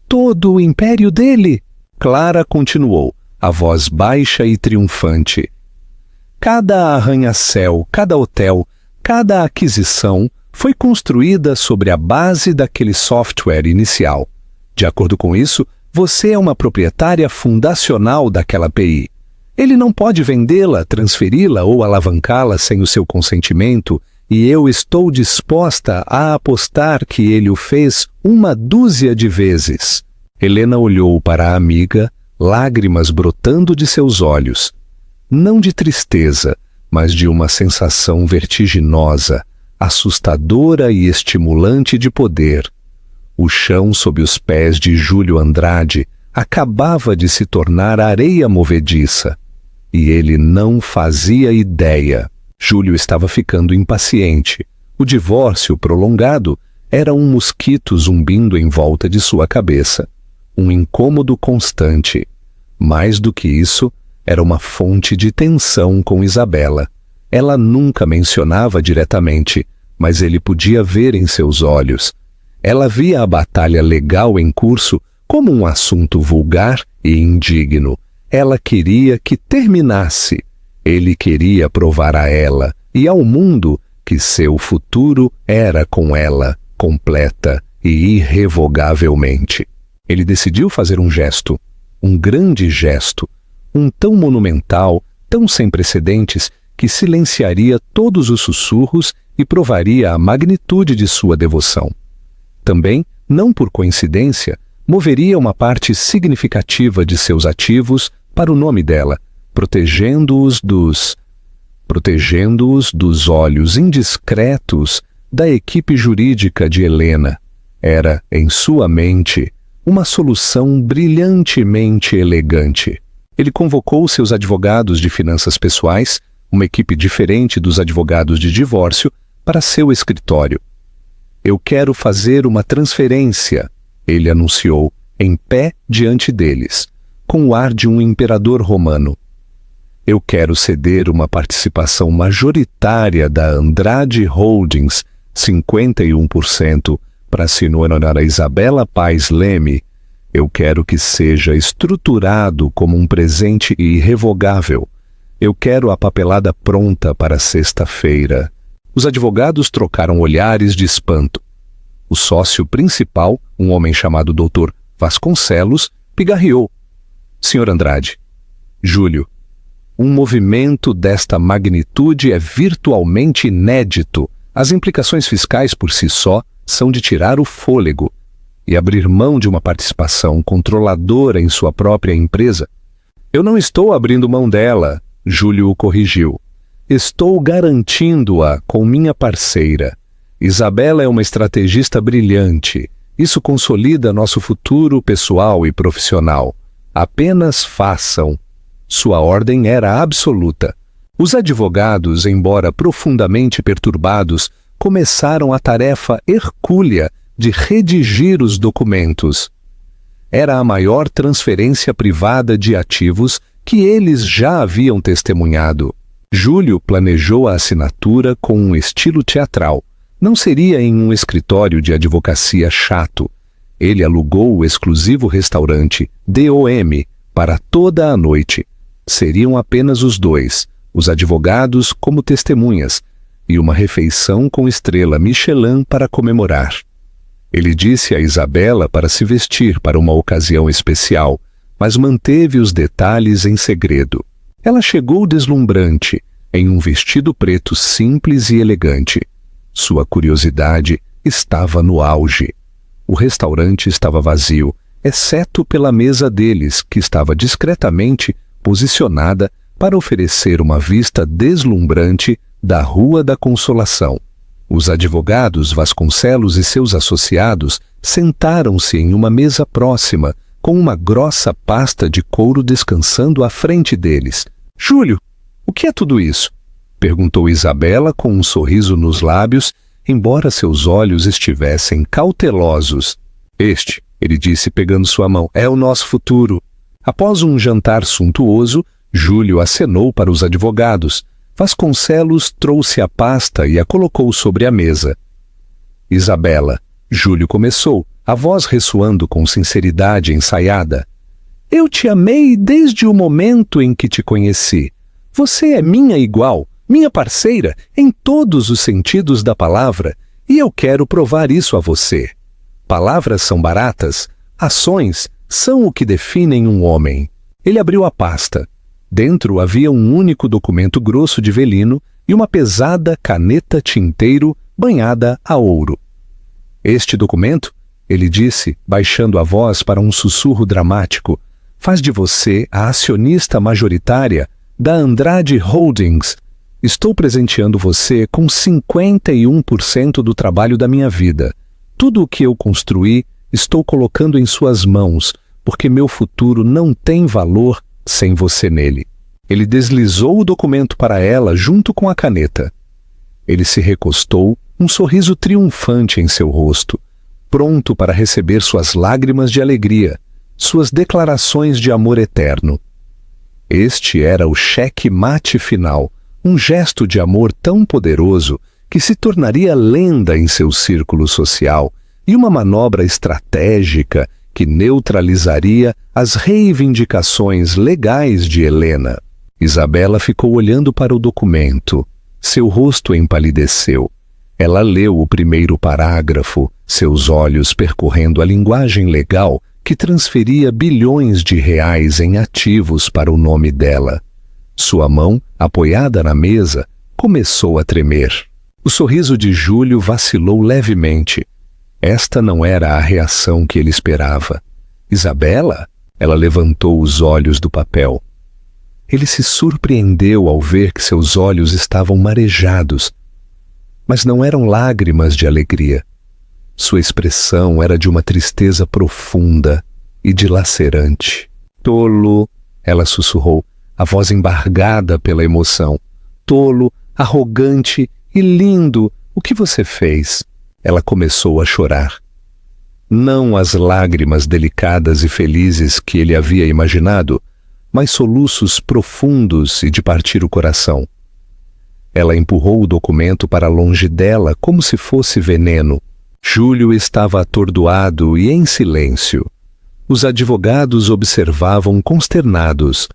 Speaker 1: "Todo o império dele?" Clara continuou, a voz baixa e triunfante. "Cada arranha-céu, cada hotel, cada aquisição foi construída sobre a base daquele software inicial. De acordo com isso, você é uma proprietária fundacional daquela PI. Ele não pode vendê-la, transferi-la ou alavancá-la sem o seu consentimento, e eu estou disposta a apostar que ele o fez 1 dúzia de vezes." Helena olhou para a amiga, lágrimas brotando de seus olhos. Não de tristeza, mas de uma sensação vertiginosa, assustadora e estimulante de poder. O chão sob os pés de Júlio Andrade acabava de se tornar areia movediça. E ele não fazia ideia. Júlio estava ficando impaciente. O divórcio prolongado era um mosquito zumbindo em volta de sua cabeça. Um incômodo constante. Mais do que isso, era uma fonte de tensão com Isabela. Ela nunca mencionava diretamente, mas ele podia ver em seus olhos. Ela via a batalha legal em curso como um assunto vulgar e indigno. Ela queria que terminasse. Ele queria provar a ela e ao mundo que seu futuro era com ela, completa e irrevogavelmente. Ele decidiu fazer um gesto, um grande gesto, um tão monumental, tão sem precedentes, que silenciaria todos os sussurros e provaria a magnitude de sua devoção. Também, não por coincidência, moveria uma parte significativa de seus ativos para o nome dela, protegendo-os dos olhos indiscretos da equipe jurídica de Helena. Era, em sua mente, uma solução brilhantemente elegante. Ele convocou seus advogados de finanças pessoais, uma equipe diferente dos advogados de divórcio, para seu escritório. "Eu quero fazer uma transferência", ele anunciou, em pé diante deles, com o ar de um imperador romano. Eu quero ceder uma participação majoritária da Andrade Holdings, 51%, para a senhora Isabela Paes Leme. Eu quero que seja estruturado como um presente irrevogável. Eu quero a papelada pronta para sexta-feira. Os advogados trocaram olhares de espanto. O sócio principal, um homem chamado Dr. Vasconcelos, pigarreou. Senhor Andrade, Júlio, um movimento desta magnitude é virtualmente inédito. As implicações fiscais por si só são de tirar o fôlego. E abrir mão de uma participação controladora em sua própria empresa? Eu não estou abrindo mão dela, Júlio o corrigiu. Estou garantindo-a com minha parceira. Isabela é uma estrategista brilhante. Isso consolida nosso futuro pessoal e profissional. Apenas façam. Sua ordem era absoluta. Os advogados, embora profundamente perturbados, começaram a tarefa hercúlea de redigir os documentos. Era a maior transferência privada de ativos que eles já haviam testemunhado. Júlio planejou a assinatura com um estilo teatral. Não seria em um escritório de advocacia chato. Ele alugou o exclusivo restaurante DOM para toda a noite. Seriam apenas os dois, os advogados como testemunhas, e uma refeição com estrela Michelin para comemorar. Ele disse a Isabela para se vestir para uma ocasião especial, mas manteve os detalhes em segredo. Ela chegou deslumbrante, em um vestido preto simples e elegante. Sua curiosidade estava no auge. O restaurante estava vazio, exceto pela mesa deles, que estava discretamente posicionada para oferecer uma vista deslumbrante da Rua da Consolação. Os advogados Vasconcelos e seus associados sentaram-se em uma mesa próxima, com uma grossa pasta de couro descansando à frente deles. Júlio, o que é tudo isso? Perguntou Isabela com um sorriso nos lábios, embora seus olhos estivessem cautelosos. Este, ele disse pegando sua mão, é o nosso futuro. Após um jantar suntuoso, Júlio acenou para os advogados. Vasconcelos trouxe a pasta e a colocou sobre a mesa. Isabela, Júlio começou, a voz ressoando com sinceridade ensaiada. Eu te amei desde o momento em que te conheci. Você é minha igual, minha parceira, em todos os sentidos da palavra, e eu quero provar isso a você. Palavras são baratas, ações são o que definem um homem. Ele abriu a pasta. Dentro havia um único documento grosso de velino e uma pesada caneta tinteiro banhada a ouro. Este documento, ele disse, baixando a voz para um sussurro dramático, faz de você a acionista majoritária da Andrade Holdings. Estou presenteando você com 51% do trabalho da minha vida. Tudo o que eu construí, estou colocando em suas mãos, porque meu futuro não tem valor sem você nele. Ele deslizou o documento para ela junto com a caneta. Ele se recostou, um sorriso triunfante em seu rosto, pronto para receber suas lágrimas de alegria, suas declarações de amor eterno. Este era o cheque-mate final, um gesto de amor tão poderoso que se tornaria lenda em seu círculo social e uma manobra estratégica que neutralizaria as reivindicações legais de Helena. Isabela ficou olhando para o documento. Seu rosto empalideceu. Ela leu o primeiro parágrafo, seus olhos percorrendo a linguagem legal que transferia bilhões de reais em ativos para o nome dela. Sua mão, apoiada na mesa, começou a tremer. O sorriso de Júlio vacilou levemente. Esta não era a reação que ele esperava. Isabela? Ela levantou os olhos do papel. Ele se surpreendeu ao ver que seus olhos estavam marejados. Mas não eram lágrimas de alegria. Sua expressão era de uma tristeza profunda e dilacerante. Tolo, ela sussurrou, a voz embargada pela emoção. Tolo, arrogante e lindo, o que você fez? Ela começou a chorar. Não as lágrimas delicadas e felizes que ele havia imaginado, mas soluços profundos e de partir o coração. Ela empurrou o documento para longe dela como se fosse veneno. Júlio estava atordoado e em silêncio. Os advogados observavam consternados.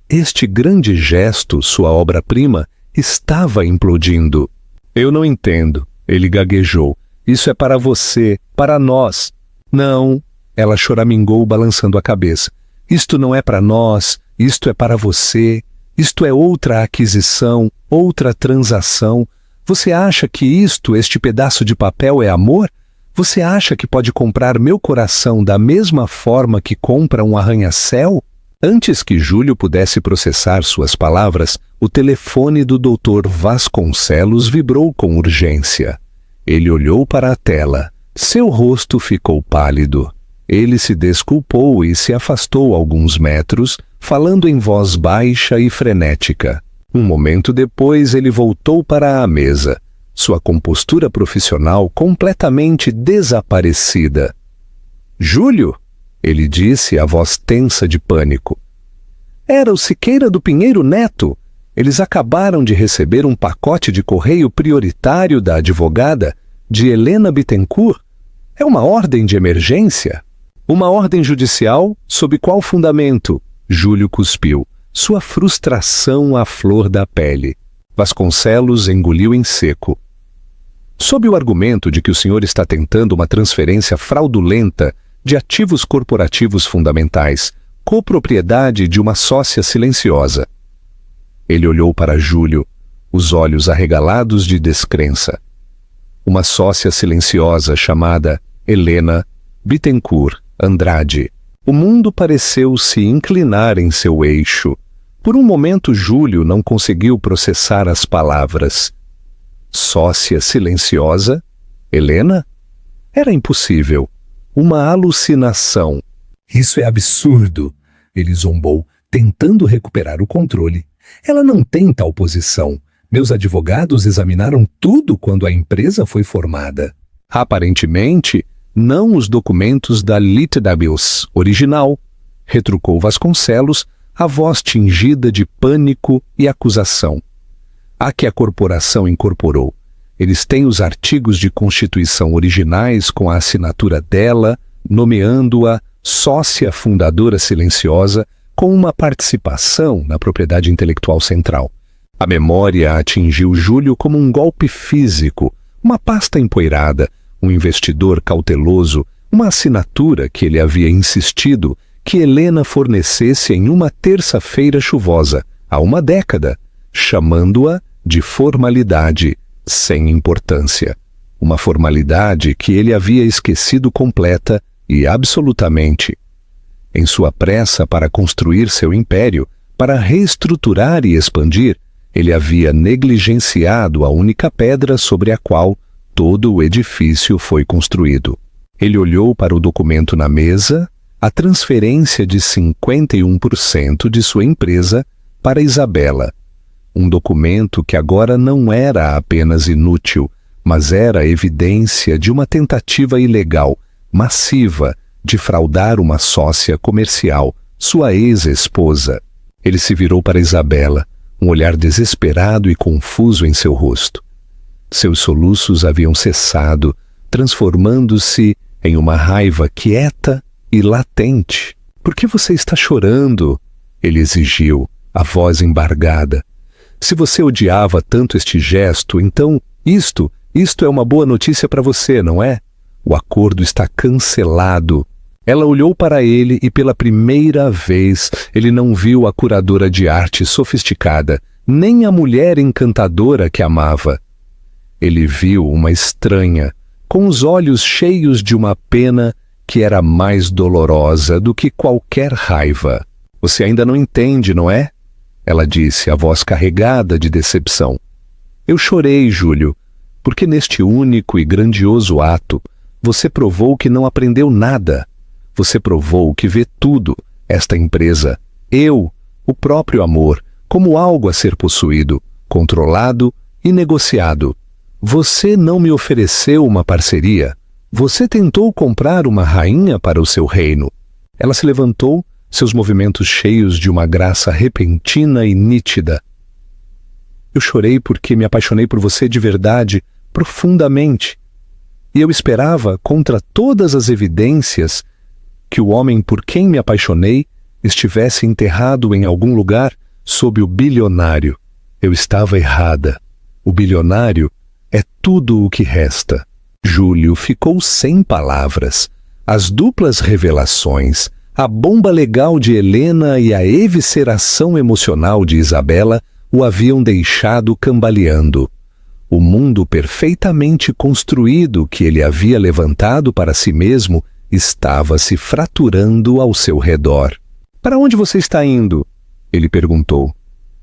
Speaker 1: Este grande gesto, sua obra-prima, estava implodindo. Eu não entendo, ele gaguejou. Isso é para você, para nós. Não, ela choramingou balançando a cabeça. Isto não é para nós, isto é para você. Isto é outra aquisição, outra transação. Você acha que este pedaço de papel é amor? Você acha que pode comprar meu coração da mesma forma que compra um arranha-céu? Antes que Júlio pudesse processar suas palavras, o telefone do Dr. Vasconcelos vibrou com urgência. Ele olhou para a tela. Seu rosto ficou pálido. Ele se desculpou e se afastou alguns metros, falando em voz baixa e frenética. Um momento depois, ele voltou para a mesa, sua compostura profissional completamente desaparecida. Júlio, ele disse, a voz tensa de pânico. Era o Siqueira do Pinheiro Neto. Eles acabaram de receber um pacote de correio prioritário da advogada, de Helena Bittencourt. É uma ordem de emergência? Uma ordem judicial? Sob qual fundamento? Júlio cuspiu, sua frustração à flor da pele. Vasconcelos engoliu em seco. Sob o argumento de que o senhor está tentando uma transferência fraudulenta de ativos corporativos fundamentais, copropriedade de uma sócia silenciosa. Ele olhou para Júlio, os olhos arregalados de descrença. Uma sócia silenciosa chamada Helena Bittencourt Andrade. O mundo pareceu se inclinar em seu eixo. Por um momento, Júlio não conseguiu processar as palavras. Sócia silenciosa? Helena? Era impossível. Uma alucinação.
Speaker 2: Isso é absurdo, ele zombou, tentando recuperar o controle. Ela não tem tal posição. Meus advogados examinaram tudo quando a empresa foi formada.
Speaker 1: Aparentemente, não os documentos da Litdabius original, retrucou Vasconcelos, a voz tingida de pânico e acusação. A que a corporação incorporou. Eles têm os artigos de constituição originais com a assinatura dela, nomeando-a sócia fundadora silenciosa com uma participação na propriedade intelectual central. A memória atingiu Júlio como um golpe físico, uma pasta empoeirada, um investidor cauteloso, uma assinatura que ele havia insistido que Helena fornecesse em uma terça-feira chuvosa, há uma década, chamando-a de formalidade sem importância. Uma formalidade que ele havia esquecido completa e absolutamente. Em sua pressa para construir seu império, para reestruturar e expandir, ele havia negligenciado a única pedra sobre a qual todo o edifício foi construído. Ele olhou para o documento na mesa, a transferência de 51% de sua empresa para Isabela. Um documento que agora não era apenas inútil, mas era evidência de uma tentativa ilegal, massiva, de fraudar uma sócia comercial, sua ex-esposa. Ele se virou para Isabela, um olhar desesperado e confuso em seu rosto. Seus soluços haviam cessado, transformando-se em uma raiva quieta e latente. — Por que você está chorando? Ele exigiu, a voz embargada. Se você odiava tanto este gesto, então isto é uma boa notícia para você, não é? O acordo está cancelado. Ela olhou para ele e pela primeira vez ele não viu a curadora de arte sofisticada, nem a mulher encantadora que amava. Ele viu uma estranha, com os olhos cheios de uma pena que era mais dolorosa do que qualquer raiva. Você ainda não entende, não é? Ela disse, a voz carregada de decepção. Eu chorei, Júlio, porque neste único e grandioso ato você provou que não aprendeu nada. Você provou que vê tudo, esta empresa, eu, o próprio amor, como algo a ser possuído, controlado e negociado. Você não me ofereceu uma parceria. Você tentou comprar uma rainha para o seu reino. Ela se levantou, seus movimentos cheios de uma graça repentina e nítida. Eu chorei porque me apaixonei por você de verdade, profundamente. E eu esperava, contra todas as evidências, que o homem por quem me apaixonei estivesse enterrado em algum lugar sob o bilionário. Eu estava errada. O bilionário é tudo o que resta. Júlio ficou sem palavras. As duplas revelações, a bomba legal de Helena e a evisceração emocional de Isabela o haviam deixado cambaleando. O mundo perfeitamente construído que ele havia levantado para si mesmo estava se fraturando ao seu redor. "Para onde você está indo?" ele perguntou.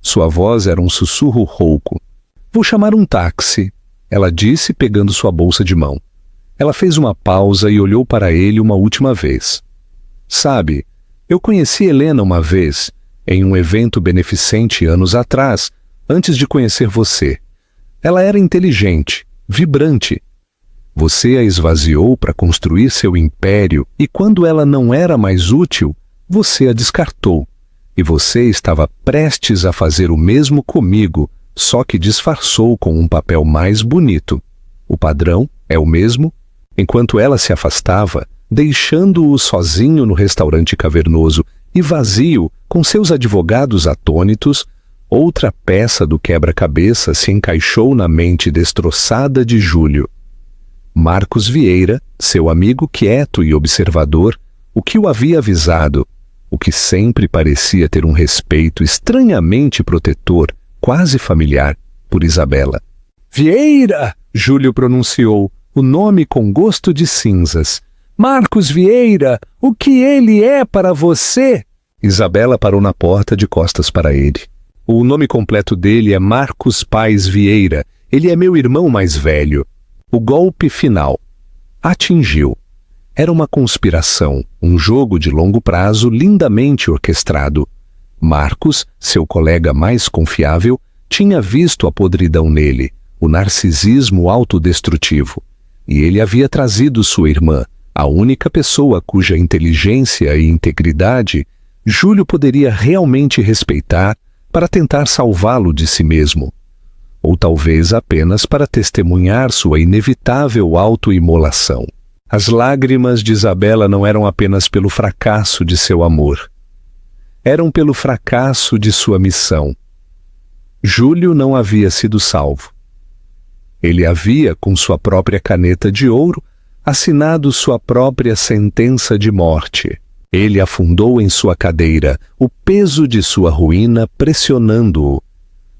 Speaker 1: Sua voz era um sussurro rouco. "Vou chamar um táxi", ela disse, pegando sua bolsa de mão. Ela fez uma pausa e olhou para ele uma última vez. "Sabe, eu conheci Helena uma vez, em um evento beneficente anos atrás, antes de conhecer você. Ela era inteligente, vibrante. Você a esvaziou para construir seu império e quando ela não era mais útil, você a descartou. E você estava prestes a fazer o mesmo comigo, só que disfarçou com um papel mais bonito. O padrão é o mesmo?" Enquanto ela se afastava, deixando-o sozinho no restaurante cavernoso e vazio, com seus advogados atônitos, outra peça do quebra-cabeça se encaixou na mente destroçada de Júlio. Marcos Vieira, seu amigo quieto e observador, o que o havia avisado, o que sempre parecia ter um respeito estranhamente protetor, quase familiar, por Isabela. "Vieira!" Júlio pronunciou, o nome com gosto de cinzas. "Marcos Vieira, o que ele é para você?" Isabela parou na porta de costas para ele. "O nome completo dele é Marcos Paes Vieira. Ele é meu irmão mais velho." O golpe final. Atingiu. Era uma conspiração, um jogo de longo prazo lindamente orquestrado. Marcos, seu colega mais confiável, tinha visto a podridão nele, o narcisismo autodestrutivo. E ele havia trazido sua irmã, a única pessoa cuja inteligência e integridade Júlio poderia realmente respeitar para tentar salvá-lo de si mesmo. Ou talvez apenas para testemunhar sua inevitável autoimolação. As lágrimas de Isabela não eram apenas pelo fracasso de seu amor. Eram pelo fracasso de sua missão. Júlio não havia sido salvo. Ele havia, com sua própria caneta de ouro, assinado sua própria sentença de morte. Ele afundou em sua cadeira, o peso de sua ruína pressionando-o.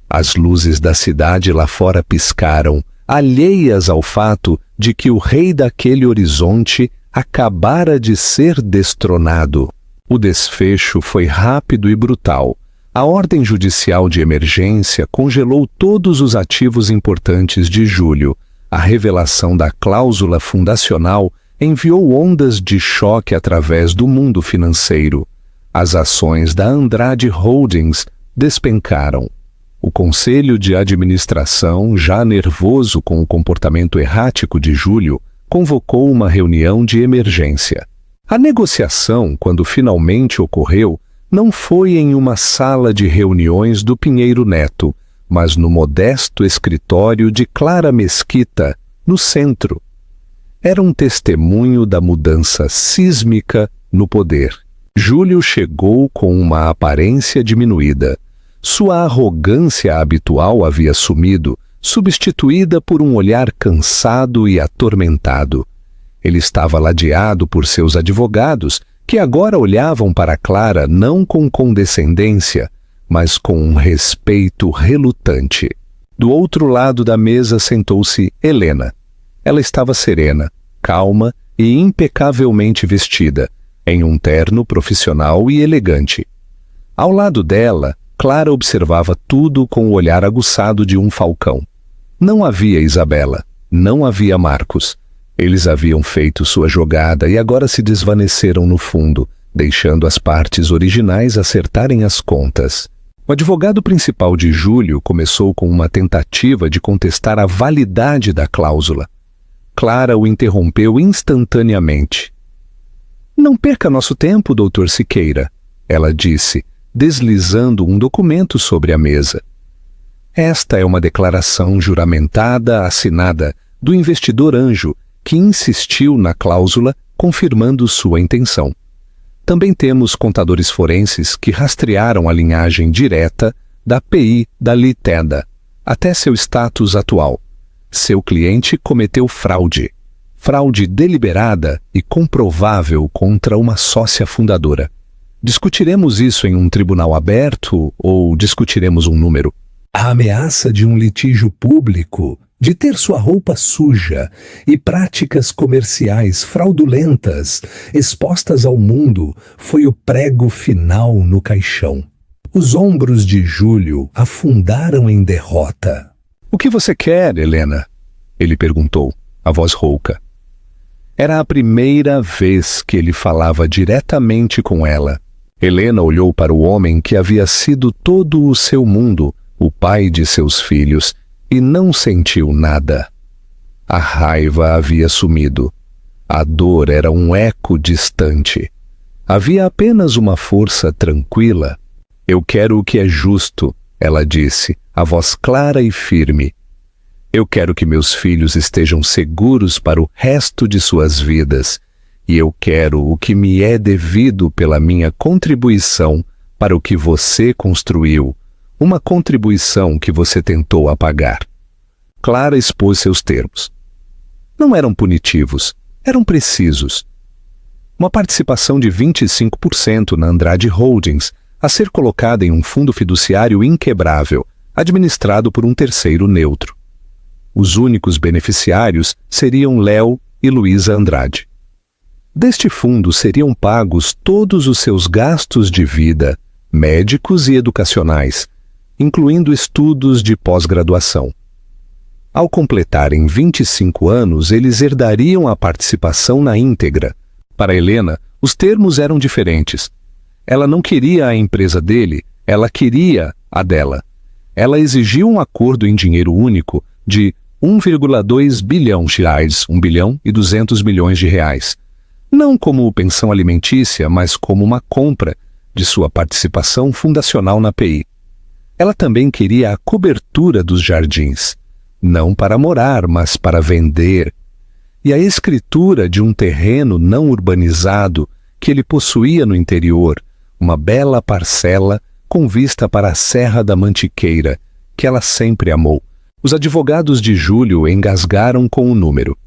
Speaker 1: As luzes da cidade lá fora piscaram, alheias ao fato de que o rei daquele horizonte acabara de ser destronado. O desfecho foi rápido e brutal. A ordem judicial de emergência congelou todos os ativos importantes de Júlio. A revelação da cláusula fundacional enviou ondas de choque através do mundo financeiro. As ações da Andrade Holdings despencaram. O conselho de administração, já nervoso com o comportamento errático de Júlio, convocou uma reunião de emergência. A negociação, quando finalmente ocorreu, não foi em uma sala de reuniões do Pinheiro Neto, mas no modesto escritório de Clara Mesquita, no centro. Era um testemunho da mudança sísmica no poder. Júlio chegou com uma aparência diminuída. Sua arrogância habitual havia sumido, substituída por um olhar cansado e atormentado. Ele estava ladeado por seus advogados, que agora olhavam para Clara não com condescendência, mas com um respeito relutante. Do outro lado da mesa sentou-se Helena. Ela estava serena, calma e impecavelmente vestida, em um terno profissional e elegante. Ao lado dela, Clara observava tudo com o olhar aguçado de um falcão. Não havia Isabela, não havia Marcos. Eles haviam feito sua jogada e agora se desvaneceram no fundo, deixando as partes originais acertarem as contas. O advogado principal de Júlio começou com uma tentativa de contestar a validade da cláusula. Clara o interrompeu instantaneamente. "Não perca nosso tempo, Dr. Siqueira. ela disse, deslizando um documento sobre a mesa. Esta é uma declaração juramentada assinada do investidor anjo que insistiu na cláusula confirmando sua intenção. Também temos contadores forenses que rastrearam a linhagem direta da PI da Liteda até seu status atual. Seu cliente cometeu fraude. Fraude deliberada e comprovável contra uma sócia fundadora. Discutiremos isso em um tribunal aberto ou discutiremos um número?
Speaker 2: A ameaça de um litígio público, de ter sua roupa suja e práticas comerciais fraudulentas expostas ao mundo foi o prego final no caixão. Os ombros de Júlio afundaram em derrota.
Speaker 1: O que você quer, Helena? Ele perguntou, a voz rouca. Era a primeira vez que ele falava diretamente com ela. Helena olhou para o homem que havia sido todo o seu mundo, o pai de seus filhos, e não sentiu nada. A raiva havia sumido. A dor era um eco distante. Havia apenas uma força tranquila. Eu quero o que é justo, ela disse, a voz clara e firme. Eu quero que meus filhos estejam seguros para o resto de suas vidas, e eu quero o que me é devido pela minha contribuição para o que você construiu, uma contribuição que você tentou apagar. Clara expôs seus termos. Não eram punitivos, eram precisos. Uma participação de 25% na Andrade Holdings, a ser colocada em um fundo fiduciário inquebrável, administrado por um terceiro neutro. Os únicos beneficiários seriam Léo e Luísa Andrade. Deste fundo seriam pagos todos os seus gastos de vida, médicos e educacionais, incluindo estudos de pós-graduação. Ao completarem 25 anos, eles herdariam a participação na íntegra. Para Helena, os termos eram diferentes. Ela não queria a empresa dele, ela queria a dela. Ela exigiu um acordo em dinheiro único de 1,2 bilhão reais, 1 bilhão e 200 milhões de reais. Não como pensão alimentícia, mas como uma compra de sua participação fundacional na PI. Ela também queria a cobertura dos jardins, não para morar, mas para vender, e a escritura de um terreno não urbanizado que ele possuía no interior, uma bela parcela com vista para a Serra da Mantiqueira, que ela sempre amou. Os advogados de Júlio engasgaram com o número.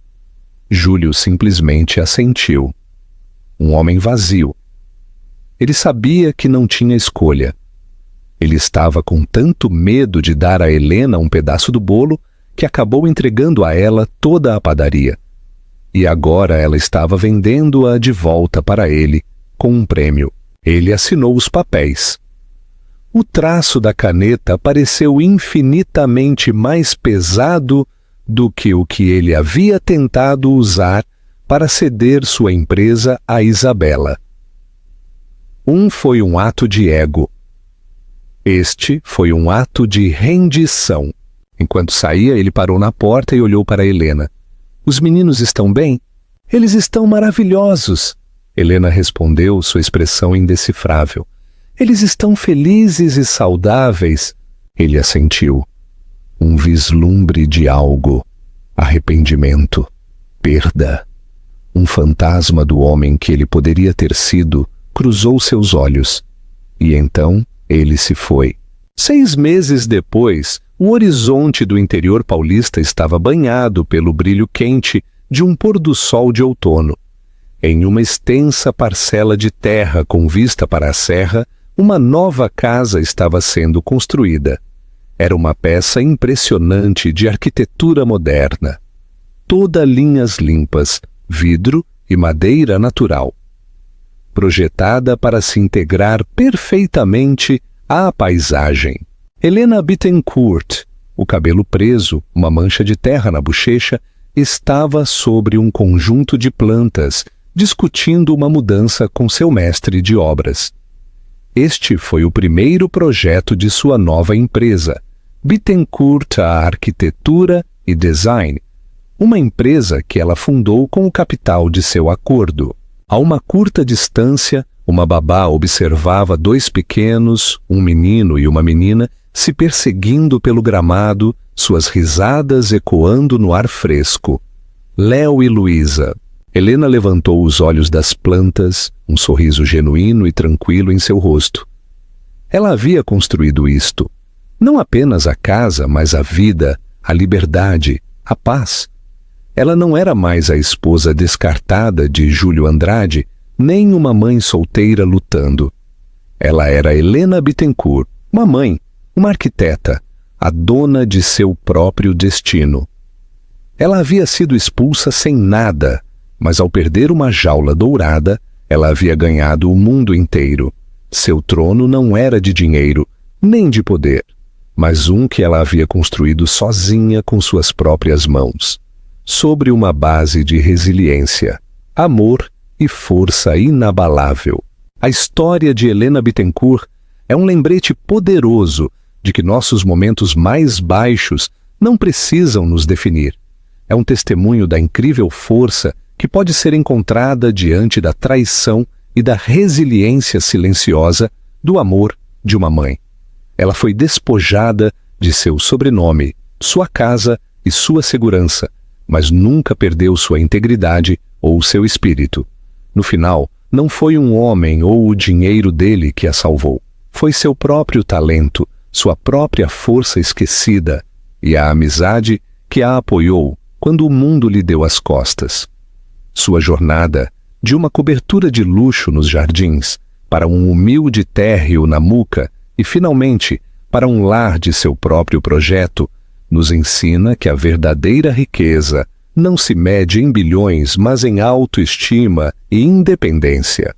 Speaker 1: Júlio simplesmente assentiu. Um homem vazio. Ele sabia que não tinha escolha. Ele estava com tanto medo de dar a Helena um pedaço do bolo que acabou entregando a ela toda a padaria. E agora ela estava vendendo-a de volta para ele, com um prêmio. Ele assinou os papéis. O traço da caneta pareceu infinitamente mais pesado do que o que ele havia tentado usar para ceder sua empresa a Isabela. Um foi um ato de ego. Este foi um ato de rendição. Enquanto saía, ele parou na porta e olhou para Helena. Os meninos estão bem? Eles estão maravilhosos. Helena respondeu, sua expressão indecifrável. Eles estão felizes e saudáveis. Ele assentiu. Um vislumbre de algo. Arrependimento. Perda. Um fantasma do homem que ele poderia ter sido cruzou seus olhos. E então ele se foi. 6 meses depois, o horizonte do interior paulista estava banhado pelo brilho quente de um pôr-do-sol de outono. Em uma extensa parcela de terra com vista para a serra, uma nova casa estava sendo construída. Era uma peça impressionante de arquitetura moderna. Toda linhas limpas, vidro e madeira natural. Projetada para se integrar perfeitamente à paisagem. Helena Bittencourt, o cabelo preso, uma mancha de terra na bochecha, estava sobre um conjunto de plantas, discutindo uma mudança com seu mestre de obras. Este foi o primeiro projeto de sua nova empresa, Bittencourt Arquitetura e Design, uma empresa que ela fundou com o capital de seu acordo. A uma curta distância, Uma babá observava dois pequenos, um menino e uma menina, se perseguindo pelo gramado, suas risadas ecoando no ar fresco. Léo e Luísa. Helena levantou os olhos das plantas, um sorriso genuíno e tranquilo em seu rosto. Ela havia construído isto. Não apenas a casa, mas a vida, a liberdade, a paz. Ela não era mais a esposa descartada de Júlio Andrade, nem uma mãe solteira lutando. Ela era Helena Bittencourt, uma mãe, uma arquiteta, a dona de seu próprio destino. Ela havia sido expulsa sem nada, mas ao perder uma jaula dourada, ela havia ganhado o mundo inteiro. Seu trono não era de dinheiro, nem de poder, mas um que ela havia construído sozinha com suas próprias mãos, sobre uma base de resiliência, amor e força inabalável. A história de Helena Bittencourt é um lembrete poderoso de que nossos momentos mais baixos não precisam nos definir. É um testemunho da incrível força que pode ser encontrada diante da traição e da resiliência silenciosa do amor de uma mãe. Ela foi despojada de seu sobrenome, sua casa e sua segurança, mas nunca perdeu sua integridade ou seu espírito. No final, não foi um homem ou o dinheiro dele que a salvou. Foi seu próprio talento, sua própria força esquecida e a amizade que a apoiou quando o mundo lhe deu as costas. Sua jornada, de uma cobertura de luxo nos jardins, para um humilde térreo na Muca e, finalmente, para um lar de seu próprio projeto, nos ensina que a verdadeira riqueza não se mede em bilhões, mas em autoestima e independência.